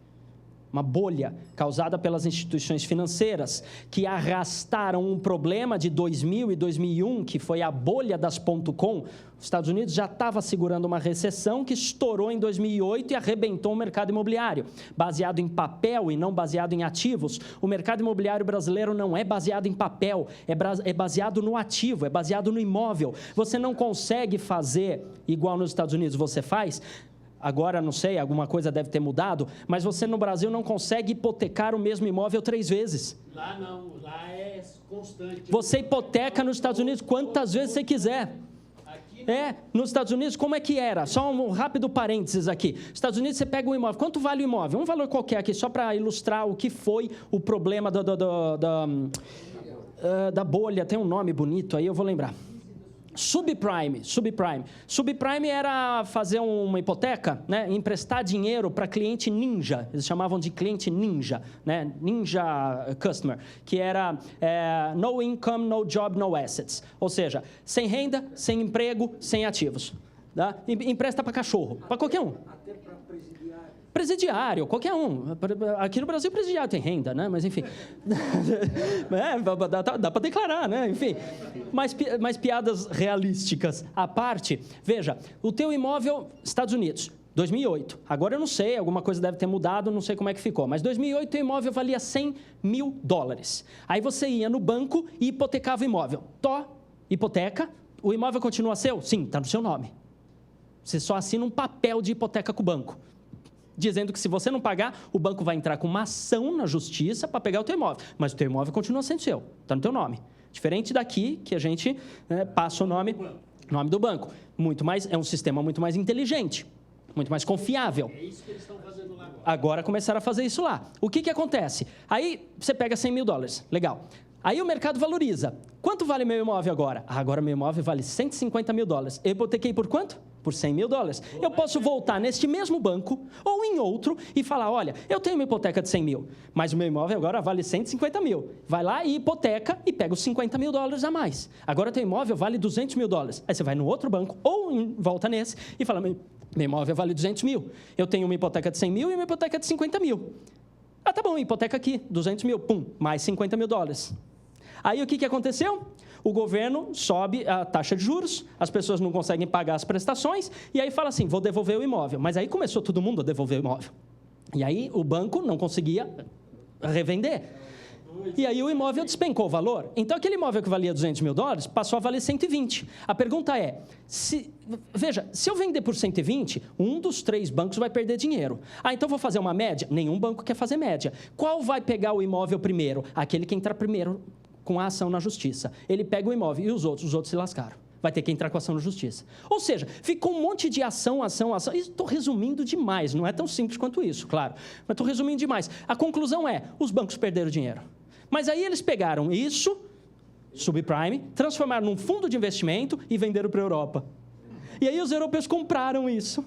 Uma bolha causada pelas instituições financeiras que arrastaram um problema de 2000 e 2001, que foi a bolha das .com. Os Estados Unidos já estava segurando uma recessão que estourou em 2008 e arrebentou o mercado imobiliário. Baseado em papel e não baseado em ativos, o mercado imobiliário brasileiro não é baseado em papel, é baseado no ativo, é baseado no imóvel. Você não consegue fazer igual nos Estados Unidos você faz. Agora, não sei, alguma coisa deve ter mudado, mas você no Brasil não consegue hipotecar o mesmo imóvel 3 vezes. Lá não, lá é constante. Você hipoteca nos Estados Unidos quantas vezes você quiser. Nos Estados Unidos, como é que era? Só um rápido parênteses aqui. Nos Estados Unidos, você pega um imóvel. Quanto vale o imóvel? Um valor qualquer aqui, só para ilustrar o que foi o problema da bolha. Tem um nome bonito aí, eu vou lembrar. Subprime. Subprime era fazer uma hipoteca, né? Emprestar dinheiro para cliente ninja. Eles chamavam de cliente ninja, né? Ninja customer, que era no income, no job, no assets. Ou seja, sem renda, sem emprego, sem ativos. Tá? Empresta para cachorro, para qualquer um. Até para presidiário. Presidiário, qualquer um. Aqui no Brasil, presidiário tem renda, né? Mas, enfim. Dá para declarar, né? Enfim. Mas piadas realísticas à parte. Veja, o teu imóvel, Estados Unidos, 2008. Agora eu não sei, alguma coisa deve ter mudado, não sei como é que ficou. Mas 2008, o teu imóvel valia $100 mil. Aí você ia no banco e hipotecava o imóvel. Hipoteca. O imóvel continua seu? Sim, está no seu nome. Você só assina um papel de hipoteca com o banco, dizendo que se você não pagar, o banco vai entrar com uma ação na justiça para pegar o teu imóvel. Mas o teu imóvel continua sendo seu, está no teu nome. Diferente daqui, que a gente passa o nome do banco. É um sistema muito mais inteligente, muito mais confiável. É isso que eles estão fazendo lá agora. Agora começaram a fazer isso lá. O que acontece? Aí você pega $100 mil, legal. Aí o mercado valoriza. Quanto vale meu imóvel agora? Agora meu imóvel vale $150 mil. Eu hipotequei por quanto? Por $100 mil. Eu posso voltar neste mesmo banco ou em outro e falar, olha, eu tenho uma hipoteca de 100 mil, mas o meu imóvel agora vale 150 mil. Vai lá e hipoteca e pega os $50 mil a mais. Agora teu imóvel vale $200 mil. Aí você vai no outro banco ou volta nesse e fala, meu imóvel vale 200 mil. Eu tenho uma hipoteca de 100 mil e uma hipoteca de 50 mil. Ah, tá bom, hipoteca aqui, 200 mil, mais $50 mil. Aí o que aconteceu? O governo sobe a taxa de juros, as pessoas não conseguem pagar as prestações, e aí fala assim, vou devolver o imóvel. Mas aí começou todo mundo a devolver o imóvel. E aí o banco não conseguia revender. E aí o imóvel despencou o valor. Então aquele imóvel que valia $200 mil passou a valer 120. A pergunta é, se eu vender por 120, um dos 3 bancos vai perder dinheiro. Então vou fazer uma média? Nenhum banco quer fazer média. Qual vai pegar o imóvel primeiro? Aquele que entrar primeiro com a ação na justiça. Ele pega o imóvel e os outros se lascaram. Vai ter que entrar com a ação na justiça. Ou seja, ficou um monte de ação. Estou resumindo demais, não é tão simples quanto isso, claro. Mas estou resumindo demais. A conclusão é, os bancos perderam dinheiro. Mas aí eles pegaram isso, subprime, transformaram num fundo de investimento e venderam para a Europa. E aí os europeus compraram isso.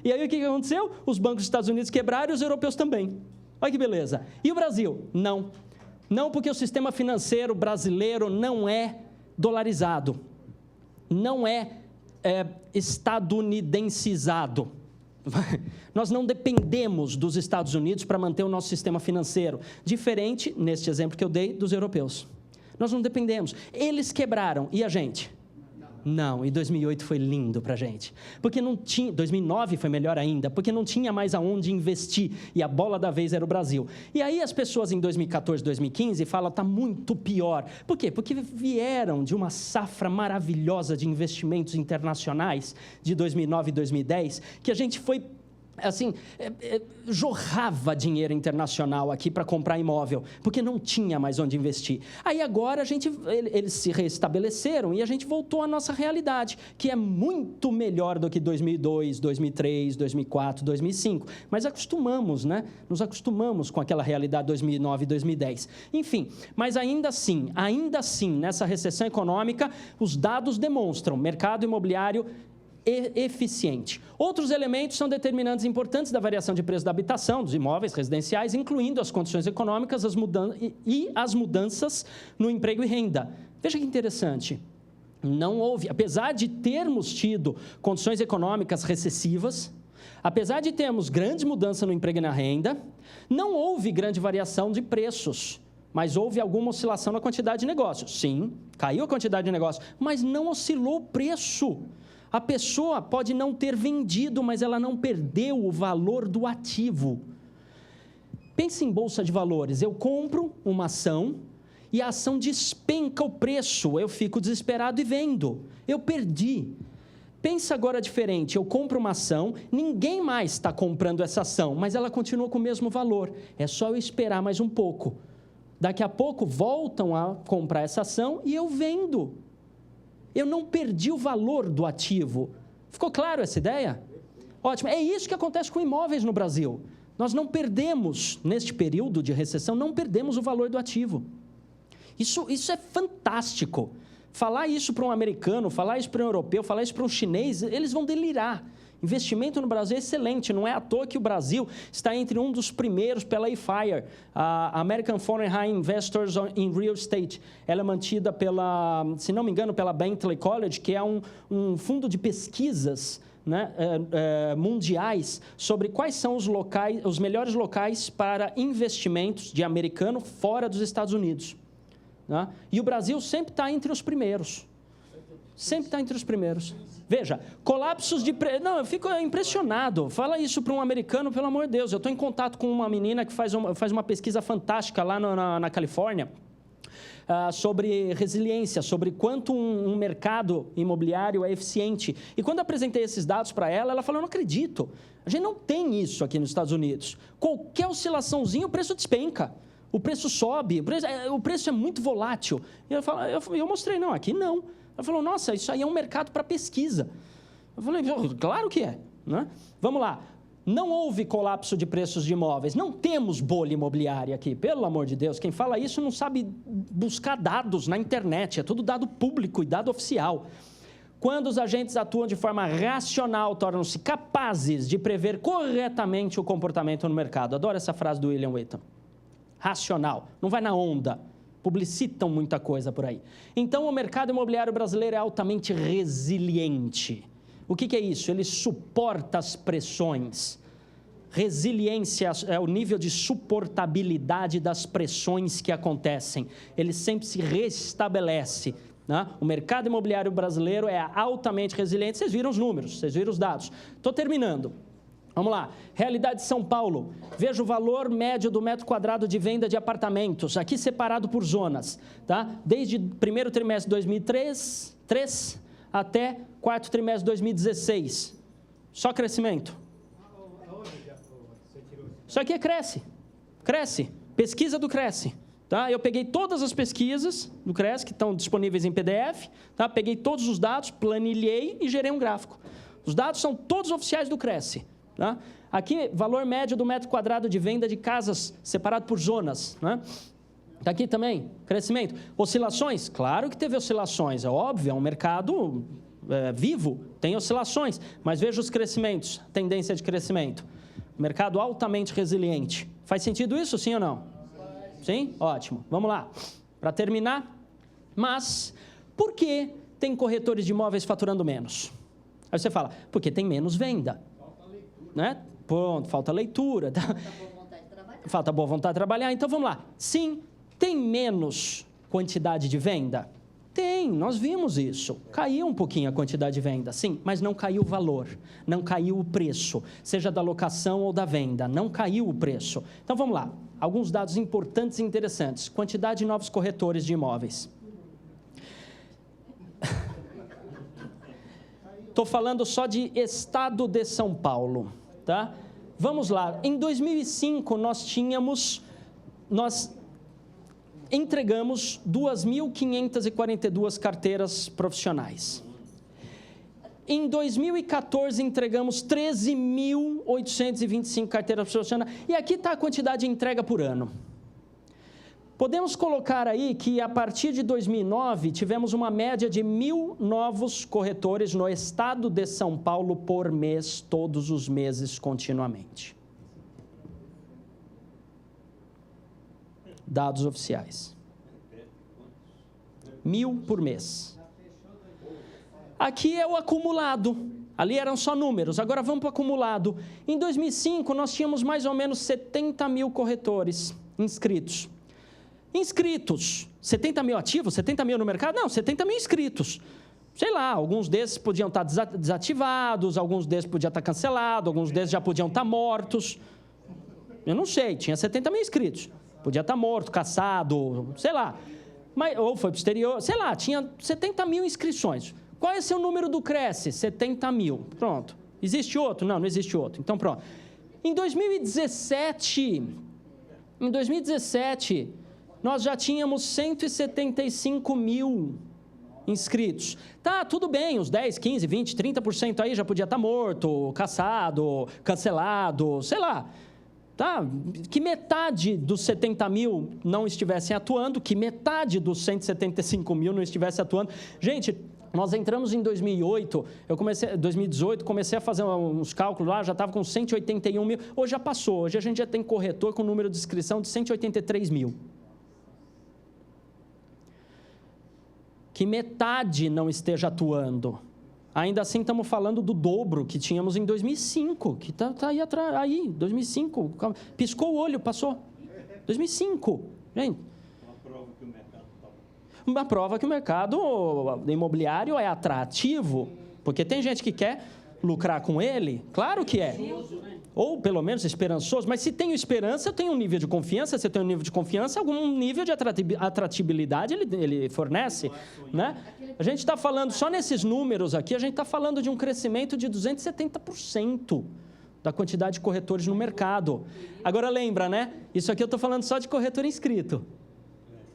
E aí o que aconteceu? Os bancos dos Estados Unidos quebraram e os europeus também. Olha que beleza. E o Brasil? Não. Não, porque o sistema financeiro brasileiro não é dolarizado. Não é estadunidensizado. Nós não dependemos dos Estados Unidos para manter o nosso sistema financeiro, diferente, neste exemplo que eu dei, dos europeus. Nós não dependemos. Eles quebraram, e a gente? Não, e 2008 foi lindo para a gente, porque não tinha, 2009 foi melhor ainda, porque não tinha mais aonde investir, e a bola da vez era o Brasil. E aí as pessoas em 2014, 2015 falam, está muito pior. Por quê? Porque vieram de uma safra maravilhosa de investimentos internacionais de 2009 e 2010, que a gente foi, assim, jorrava dinheiro internacional aqui para comprar imóvel, porque não tinha mais onde investir. Aí agora eles se reestabeleceram e a gente voltou à nossa realidade, que é muito melhor do que 2002, 2003, 2004, 2005. Mas acostumamos, né? Nos acostumamos com aquela realidade 2009 e 2010. Enfim, mas ainda assim, nessa recessão econômica, os dados demonstram mercado imobiliário eficiente. Outros elementos são determinantes importantes da variação de preço da habitação, dos imóveis residenciais, incluindo as condições econômicas e as mudanças no emprego e renda. Veja que interessante. Não houve, apesar de termos tido condições econômicas recessivas, apesar de termos grande mudança no emprego e na renda, não houve grande variação de preços, mas houve alguma oscilação na quantidade de negócios. Sim, caiu a quantidade de negócios, mas não oscilou o preço. A pessoa pode não ter vendido, mas ela não perdeu o valor do ativo. Pense em bolsa de valores. Eu compro uma ação e a ação despenca o preço. Eu fico desesperado e vendo. Eu perdi. Pensa agora diferente. Eu compro uma ação, ninguém mais está comprando essa ação, mas ela continua com o mesmo valor. É só eu esperar mais um pouco. Daqui a pouco voltam a comprar essa ação e eu vendo. Eu não perdi o valor do ativo. Ficou claro essa ideia? Ótimo. É isso que acontece com imóveis no Brasil. Nós não perdemos, neste período de recessão, não perdemos o valor do ativo. Isso é fantástico. Falar isso para um americano, falar isso para um europeu, falar isso para um chinês, eles vão delirar. Investimento no Brasil é excelente, não é à toa que o Brasil está entre um dos primeiros pela IFIRE, a American Foreign High Investors in Real Estate. Ela é mantida pela, se não me engano, pela Bentley College, que é um fundo de pesquisas, né, mundiais sobre quais são os melhores locais para investimentos de americano fora dos Estados Unidos. Né? E o Brasil sempre está entre os primeiros. Sempre está entre os primeiros. Veja, colapsos de preço. Não, eu fico impressionado. Fala isso para um americano, pelo amor de Deus. Eu estou em contato com uma menina que faz uma pesquisa fantástica lá na Califórnia sobre resiliência, sobre quanto um mercado imobiliário é eficiente. E quando eu apresentei esses dados para ela, ela falou, eu não acredito. A gente não tem isso aqui nos Estados Unidos. Qualquer oscilaçãozinha, o preço despenca. O preço sobe, o preço é muito volátil. E eu mostrei, não, aqui não. Ela falou, nossa, isso aí é um mercado para pesquisa. Eu falei, claro que é. Né? Vamos lá. Não houve colapso de preços de imóveis. Não temos bolha imobiliária aqui. Pelo amor de Deus, quem fala isso não sabe buscar dados na internet. É tudo dado público e dado oficial. Quando os agentes atuam de forma racional, tornam-se capazes de prever corretamente o comportamento no mercado. Adoro essa frase do William Wheaton. Racional. Não vai na onda. Publicitam muita coisa por aí. Então, o mercado imobiliário brasileiro é altamente resiliente. O que é isso? Ele suporta as pressões. Resiliência é o nível de suportabilidade das pressões que acontecem. Ele sempre se restabelece. Né? O mercado imobiliário brasileiro é altamente resiliente. Vocês viram os números, vocês viram os dados. Estou terminando. Vamos lá, realidade de São Paulo. Veja o valor médio do metro quadrado de venda de apartamentos, aqui separado por zonas, tá? Desde primeiro trimestre de 2003 até quarto trimestre de 2016. Só crescimento. Isso aqui cresce. Pesquisa do Cresce. Tá? Eu peguei todas as pesquisas do Cresce, que estão disponíveis em PDF, tá? Peguei todos os dados, planilhei e gerei um gráfico. Os dados são todos oficiais do Cresce. Tá? Aqui, valor médio do metro quadrado de venda de casas separado por zonas. Né? Tá aqui também, crescimento. Oscilações? Claro que teve oscilações, é óbvio, é um mercado vivo, tem oscilações, mas veja os crescimentos, tendência de crescimento. Mercado altamente resiliente. Faz sentido isso, sim ou não? Sim? Ótimo. Vamos lá. Para terminar, mas por que tem corretores de imóveis faturando menos? Aí você fala, porque tem menos venda. Falta leitura. Né? Pronto, falta leitura. Falta boa vontade de trabalhar. Falta boa vontade de trabalhar. Então, vamos lá. Sim, tem menos quantidade de venda? Tem, nós vimos isso. Caiu um pouquinho a quantidade de venda, sim, mas não caiu o valor, não caiu o preço, seja da locação ou da venda, não caiu o preço. Então, vamos lá. Alguns dados importantes e interessantes. Quantidade de novos corretores de imóveis. Estou falando só de estado de São Paulo, tá? Vamos lá. Em 2005, nós entregamos 2.542 carteiras profissionais. Em 2014, entregamos 13.825 carteiras profissionais. E aqui está a quantidade de entrega por ano. Podemos colocar aí que, a partir de 2009, tivemos uma média de 1.000 novos corretores no estado de São Paulo por mês, todos os meses, continuamente. Dados oficiais. 1.000 por mês. Aqui é o acumulado. Ali eram só números, agora vamos para o acumulado. Em 2005, nós tínhamos mais ou menos 70 mil corretores inscritos. 70 mil ativos, 70 mil no mercado? Não, 70 mil inscritos. Sei lá, alguns desses podiam estar desativados, alguns desses podiam estar cancelados, alguns desses já podiam estar mortos. Eu não sei, tinha 70 mil inscritos. Podia estar morto, caçado, sei lá. Ou foi para o exterior, sei lá, tinha 70 mil inscrições. Qual é o seu número do Cresce? 70 mil. Pronto. Existe outro? Não, não existe outro. Então, pronto. Em 2017, nós já tínhamos 175 mil inscritos. Tá, tudo bem, uns 10, 15, 20, 30% aí já podia estar morto, caçado, cancelado, sei lá. Tá? Que metade dos 70 mil não estivessem atuando, que metade dos 175 mil não estivesse atuando. Gente, nós entramos em 2018, comecei a fazer uns cálculos lá, já estava com 181 mil, hoje já passou, hoje a gente já tem corretor com número de inscrição de 183 mil. Que metade não esteja atuando. Ainda assim, estamos falando do dobro que tínhamos em 2005, que está aí atrás, aí, 2005, piscou o olho, passou. 2005, gente. Uma prova que o mercado imobiliário é atrativo, porque tem gente que quer lucrar com ele, claro que é. Ou, pelo menos, esperançoso, mas se tenho esperança, eu tenho um nível de confiança, se eu tenho um nível de confiança, algum nível de atratividade ele fornece, né? A gente está falando, só nesses números aqui, a gente está falando de um crescimento de 270% da quantidade de corretores no mercado. Agora, lembra, né? Isso aqui eu estou falando só de corretor inscrito.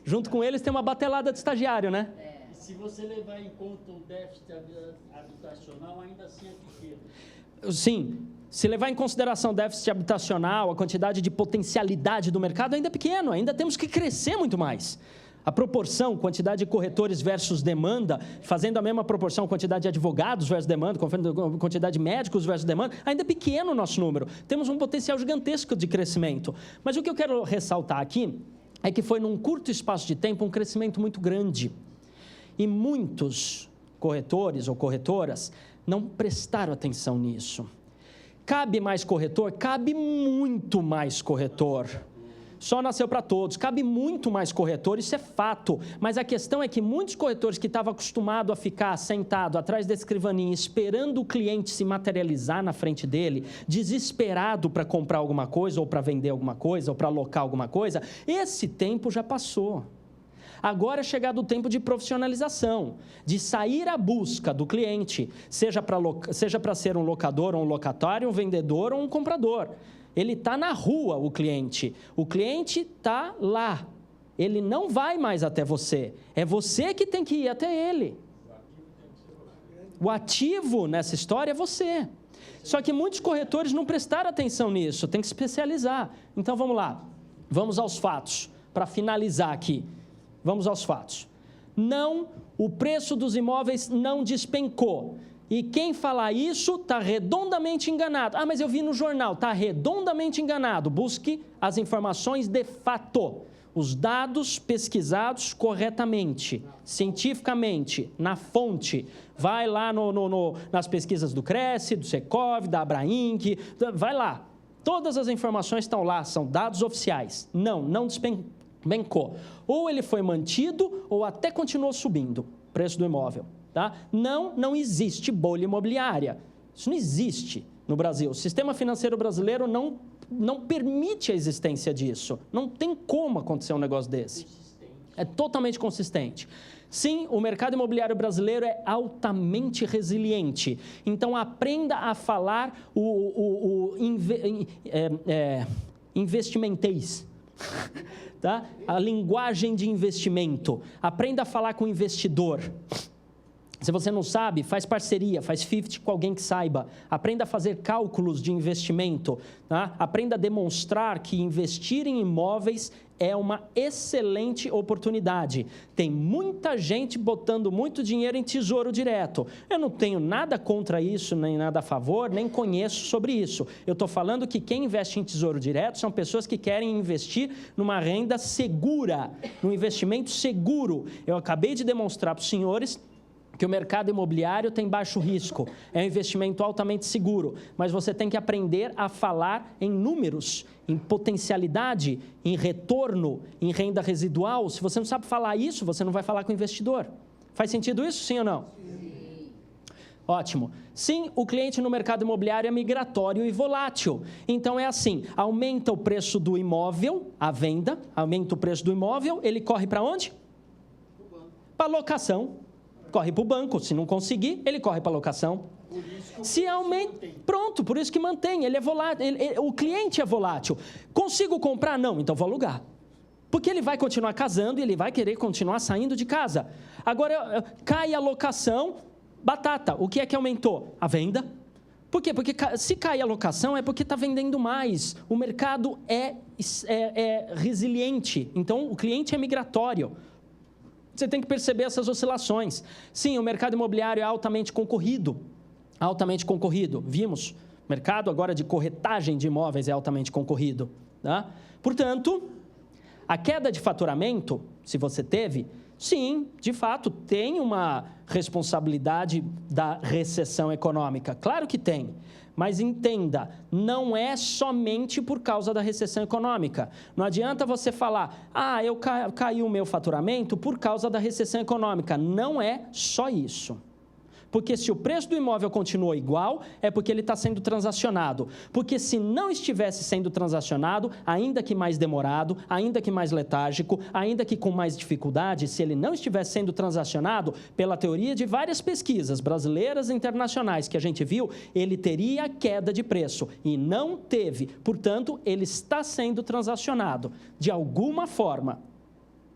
Junto com eles tem uma batelada de estagiário, né? E se você levar em conta o déficit habitacional, ainda assim é pequeno. Sim. Se levar em consideração o déficit habitacional, a quantidade de potencialidade do mercado, ainda é pequeno, ainda temos que crescer muito mais. A proporção, quantidade de corretores versus demanda, fazendo a mesma proporção, quantidade de advogados versus demanda, quantidade de médicos versus demanda, ainda é pequeno o nosso número. Temos um potencial gigantesco de crescimento. Mas o que eu quero ressaltar aqui é que foi num curto espaço de tempo um crescimento muito grande. E muitos corretores ou corretoras não prestaram atenção nisso. Cabe mais corretor? Cabe muito mais corretor. Só nasceu para todos. Cabe muito mais corretor, isso é fato. Mas a questão é que muitos corretores que estavam acostumados a ficar sentado atrás da escrivaninha, esperando o cliente se materializar na frente dele, desesperado para comprar alguma coisa, ou para vender alguma coisa, ou para alocar alguma coisa, esse tempo já passou. Agora é chegado o tempo de profissionalização, de sair à busca do cliente, seja para ser um locador, ou um locatário, um vendedor ou um comprador. Ele está na rua, o cliente está lá, ele não vai mais até você, é você que tem que ir até ele. O ativo nessa história é você. Só que muitos corretores não prestaram atenção nisso, tem que se especializar. Então vamos lá, vamos aos fatos, para finalizar aqui. Vamos aos fatos. Não, o preço dos imóveis não despencou. E quem falar isso está redondamente enganado. Ah, mas eu vi no jornal, está redondamente enganado. Busque as informações de fato, os dados pesquisados corretamente, cientificamente, na fonte. Vai lá nas pesquisas do Cresce, do Secov, da Abrainc, vai lá. Todas as informações estão lá, são dados oficiais. Não despencou. Ou ele foi mantido, ou até continuou subindo o preço do imóvel. Tá? Não existe bolha imobiliária. Isso não existe no Brasil. O sistema financeiro brasileiro não permite a existência disso. Não tem como acontecer um negócio desse. É totalmente consistente. Sim, o mercado imobiliário brasileiro é altamente resiliente. Então, aprenda a falar investimentês. Tá? A linguagem de investimento. Aprenda a falar com o investidor. Se você não sabe, faz parceria, faz 50 com alguém que saiba. Aprenda a fazer cálculos de investimento. Tá? Aprenda a demonstrar que investir em imóveis é uma excelente oportunidade. Tem muita gente botando muito dinheiro em tesouro direto. Eu não tenho nada contra isso, nem nada a favor, nem conheço sobre isso. Eu estou falando que quem investe em tesouro direto são pessoas que querem investir numa renda segura, num investimento seguro. Eu acabei de demonstrar para os senhores que o mercado imobiliário tem baixo risco, é um investimento altamente seguro, mas você tem que aprender a falar em números, em potencialidade, em retorno, em renda residual. Se você não sabe falar isso, você não vai falar com o investidor. Faz sentido isso, sim ou não? Sim. Ótimo. Sim, o cliente no mercado imobiliário é migratório e volátil. Então, é assim, aumenta o preço do imóvel, a venda, aumenta o preço do imóvel, ele corre para onde? Para locação. Corre para o banco, se não conseguir, ele corre para a locação. Se aumenta, pronto, por isso que mantém, ele é volátil, o cliente é volátil. Consigo comprar? Não, então vou alugar. Porque ele vai continuar casando e ele vai querer continuar saindo de casa. Agora, cai a locação, batata, o que é que aumentou? A venda. Por quê? Porque se cai a locação é porque está vendendo mais. O mercado é resiliente, então o cliente é migratório. Você tem que perceber essas oscilações. Sim, o mercado imobiliário é altamente concorrido. Altamente concorrido. Vimos, o mercado agora de corretagem de imóveis é altamente concorrido. Tá? Portanto, a queda de faturamento, se você teve, sim, de fato, tem uma responsabilidade da recessão econômica. Claro que tem. Mas entenda, não é somente por causa da recessão econômica. Não adianta você falar, caiu o meu faturamento por causa da recessão econômica. Não é só isso. Porque se o preço do imóvel continuou igual, é porque ele está sendo transacionado. Porque se não estivesse sendo transacionado, ainda que mais demorado, ainda que mais letárgico, ainda que com mais dificuldade, se ele não estivesse sendo transacionado, pela teoria de várias pesquisas brasileiras e internacionais que a gente viu, ele teria queda de preço. E não teve. Portanto, ele está sendo transacionado de alguma forma.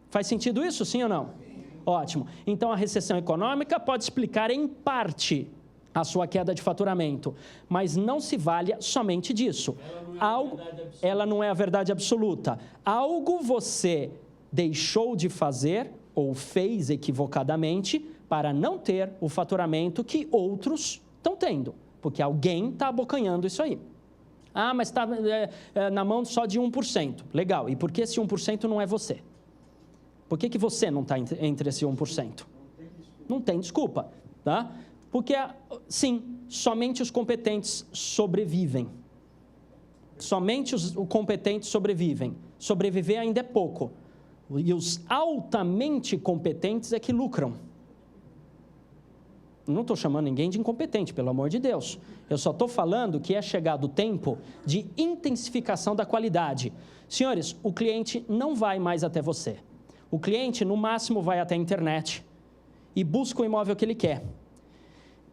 Faz sentido isso, sim ou não? Ótimo. Então, a recessão econômica pode explicar, em parte, a sua queda de faturamento, mas não se valha somente disso. Ela não é a verdade absoluta. Algo você deixou de fazer ou fez equivocadamente para não ter o faturamento que outros estão tendo, porque alguém está abocanhando isso aí. Ah, mas está na mão só de 1%. Legal. E por que esse 1% não é você? Por que você não está entre esse 1%? Não tem desculpa, tá? Porque, sim, somente os competentes sobrevivem. Somente os competentes sobrevivem. Sobreviver ainda é pouco. E os altamente competentes é que lucram. Não estou chamando ninguém de incompetente, pelo amor de Deus. Eu só estou falando que é chegado o tempo de intensificação da qualidade. Senhores, o cliente não vai mais até você. O cliente, no máximo, vai até a internet e busca o imóvel que ele quer.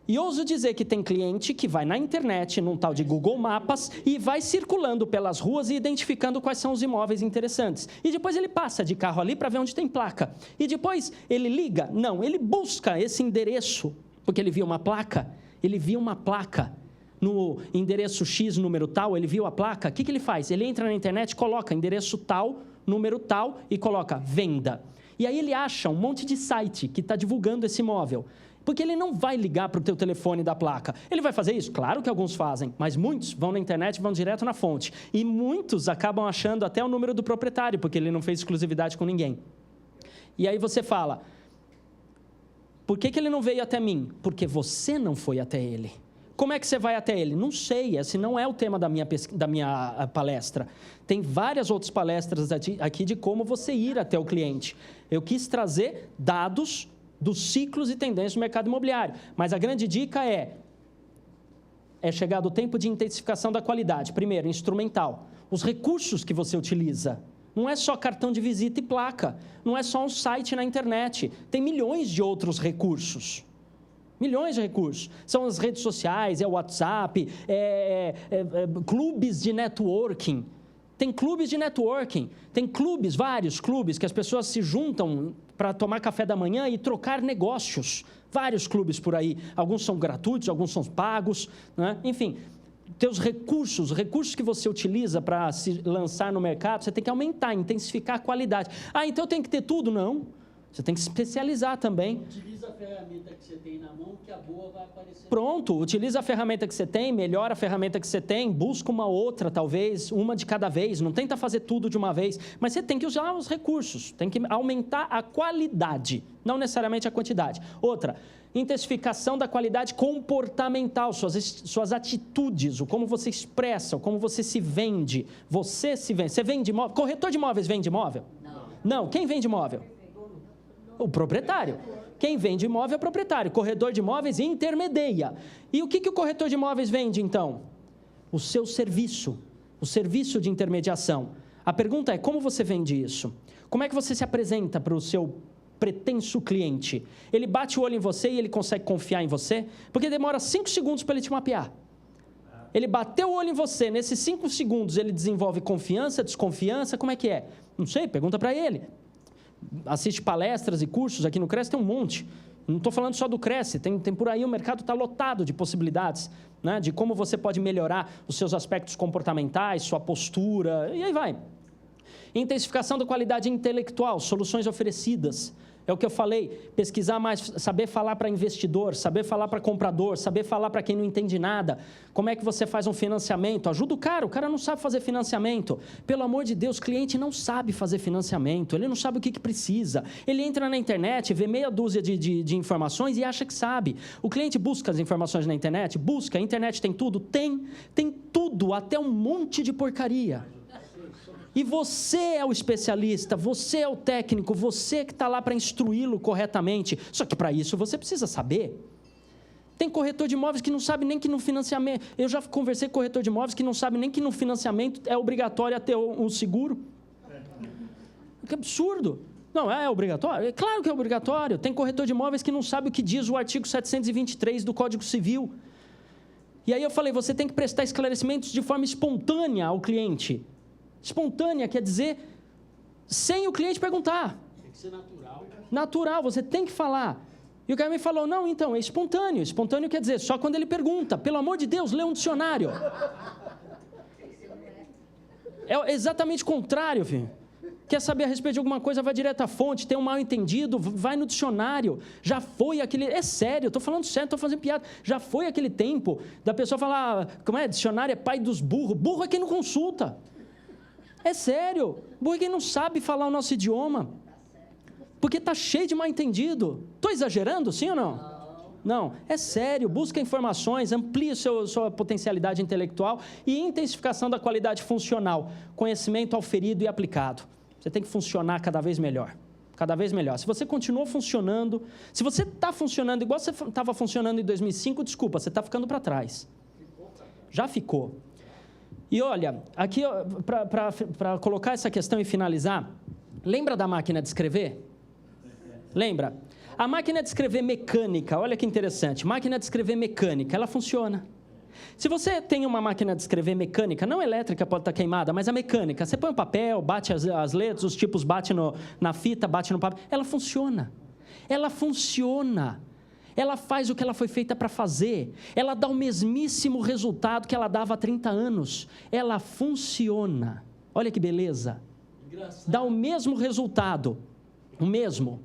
E ouso dizer que tem cliente que vai na internet, num tal de Google Maps, e vai circulando pelas ruas e identificando quais são os imóveis interessantes. E depois ele passa de carro ali para ver onde tem placa. E depois ele liga? Não, ele busca esse endereço, porque ele viu uma placa. Ele viu uma placa no endereço X, número tal, ele viu a placa. O que ele faz? Ele entra na internet, coloca endereço tal, número tal e coloca venda. E aí ele acha um monte de site que está divulgando esse imóvel. Porque ele não vai ligar para o teu telefone da placa. Ele vai fazer isso? Claro que alguns fazem, mas muitos vão na internet e vão direto na fonte. E muitos acabam achando até o número do proprietário, porque ele não fez exclusividade com ninguém. E aí você fala, por que ele não veio até mim? Porque você não foi até ele. Como é que você vai até ele? Não sei, esse não é o tema da minha palestra. Tem várias outras palestras aqui de como você ir até o cliente. Eu quis trazer dados dos ciclos e tendências do mercado imobiliário. Mas a grande dica é chegado o tempo de intensificação da qualidade. Primeiro, instrumental. Os recursos que você utiliza. Não é só cartão de visita e placa. Não é só um site na internet. Tem milhões de outros recursos. Milhões de recursos. São as redes sociais, é o WhatsApp, clubes de networking. Tem clubes de networking. Tem clubes, vários clubes, que as pessoas se juntam para tomar café da manhã e trocar negócios. Vários clubes por aí. Alguns são gratuitos, alguns são pagos, né? Enfim, teus recursos, os recursos que você utiliza para se lançar no mercado, você tem que aumentar, intensificar a qualidade. Ah, então tem que ter tudo? Não. Você tem que se especializar também. Utiliza a ferramenta que você tem na mão, que a boa vai aparecer. Pronto, utiliza a ferramenta que você tem, melhora a ferramenta que você tem, busca uma outra, talvez, uma de cada vez. Não tenta fazer tudo de uma vez, mas você tem que usar os recursos, tem que aumentar a qualidade, não necessariamente a quantidade. Outra, intensificação da qualidade comportamental, suas atitudes, o como você expressa, o como você se vende. Você se vende. Você vende imóvel? Corretor de imóveis vende imóvel? Não. Quem vende imóvel? O proprietário. Quem vende imóvel é o proprietário. Corretor de imóveis intermedia. E o que o corretor de imóveis vende, então? O seu serviço. O serviço de intermediação. A pergunta é, como você vende isso? Como é que você se apresenta para o seu pretenso cliente? Ele bate o olho em você e ele consegue confiar em você? Porque demora 5 segundos para ele te mapear. Ele bateu o olho em você, nesses 5 segundos ele desenvolve confiança, desconfiança, como é que é? Não sei, pergunta para ele. Assiste palestras e cursos, aqui no Cresce tem um monte. Não estou falando só do Cresce, tem por aí, o mercado está lotado de possibilidades, né? De como você pode melhorar os seus aspectos comportamentais, sua postura, e aí vai. Intensificação da qualidade intelectual, soluções oferecidas. É o que eu falei, pesquisar mais, saber falar para investidor, saber falar para comprador, saber falar para quem não entende nada. Como é que você faz um financiamento? Ajuda o cara não sabe fazer financiamento. Pelo amor de Deus, o cliente não sabe fazer financiamento, ele não sabe o que precisa. Ele entra na internet, vê meia dúzia de informações e acha que sabe. O cliente busca as informações na internet? Busca, a internet tem tudo? Tem tudo, até um monte de porcaria. E você é o especialista, você é o técnico, você que está lá para instruí-lo corretamente. Só que para isso você precisa saber. Tem corretor de imóveis que não sabe nem que no financiamento... Eu já conversei com corretor de imóveis que não sabe nem que no financiamento é obrigatório ter um seguro. Que absurdo. Não, é obrigatório? É claro que é obrigatório. Tem corretor de imóveis que não sabe o que diz o artigo 723 do Código Civil. E aí eu falei, você tem que prestar esclarecimentos de forma espontânea ao cliente. Espontânea quer dizer sem o cliente perguntar. Tem que ser natural. Natural, você tem que falar. E o cara me falou, não, então, é espontâneo. Espontâneo quer dizer só quando ele pergunta. Pelo amor de Deus, lê um dicionário. É exatamente o contrário, filho. Quer saber a respeito de alguma coisa, vai direto à fonte, tem um mal entendido, vai no dicionário. Já foi aquele... É sério, eu estou falando sério, estou fazendo piada. Já foi aquele tempo da pessoa falar, como é? Dicionário é pai dos burros. Burro é quem não consulta. É sério, burro é quem não sabe falar o nosso idioma, porque está cheio de mal entendido. Estou exagerando, sim ou não? Não, é sério, busca informações, amplie sua potencialidade intelectual e intensificação da qualidade funcional, conhecimento auferido e aplicado. Você tem que funcionar cada vez melhor, cada vez melhor. Se você continua funcionando, se você está funcionando igual você estava funcionando em 2005, desculpa, você está ficando para trás. Já ficou. E olha, aqui para colocar essa questão e finalizar, lembra da máquina de escrever? Lembra? A máquina de escrever mecânica, olha que interessante, máquina de escrever mecânica, ela funciona. Se você tem uma máquina de escrever mecânica, não elétrica, pode estar queimada, mas a mecânica, você põe o papel, bate as letras, os tipos bate na fita, bate no papel, ela funciona. Ela funciona. Ela faz o que ela foi feita para fazer. Ela dá o mesmíssimo resultado que ela dava há 30 anos. Ela funciona. Olha que beleza. Engraçado. Dá o mesmo resultado. O mesmo.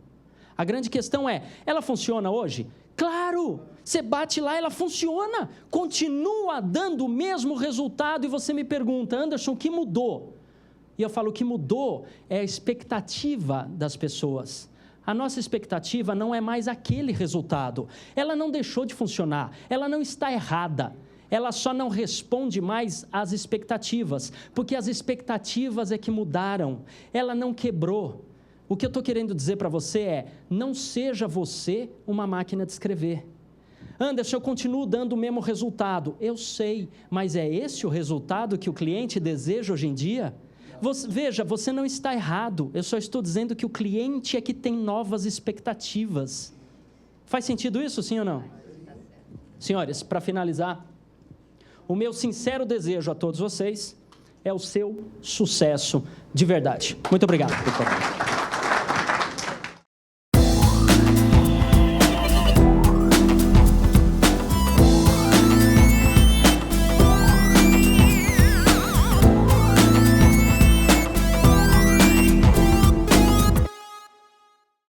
A grande questão é, ela funciona hoje? Claro, você bate lá, ela funciona, continua dando o mesmo resultado e você me pergunta, Anderson, o que mudou? E eu falo, o que mudou é a expectativa das pessoas. A nossa expectativa não é mais aquele resultado. Ela não deixou de funcionar, ela não está errada. Ela só não responde mais às expectativas, porque as expectativas é que mudaram, ela não quebrou. O que eu estou querendo dizer para você é, não seja você uma máquina de escrever. Anderson, eu continuo dando o mesmo resultado. Eu sei, mas é esse o resultado que o cliente deseja hoje em dia? Veja, você não está errado, eu só estou dizendo que o cliente é que tem novas expectativas. Faz sentido isso, sim ou não? Senhores, para finalizar, o meu sincero desejo a todos vocês é o seu sucesso de verdade. Muito obrigado.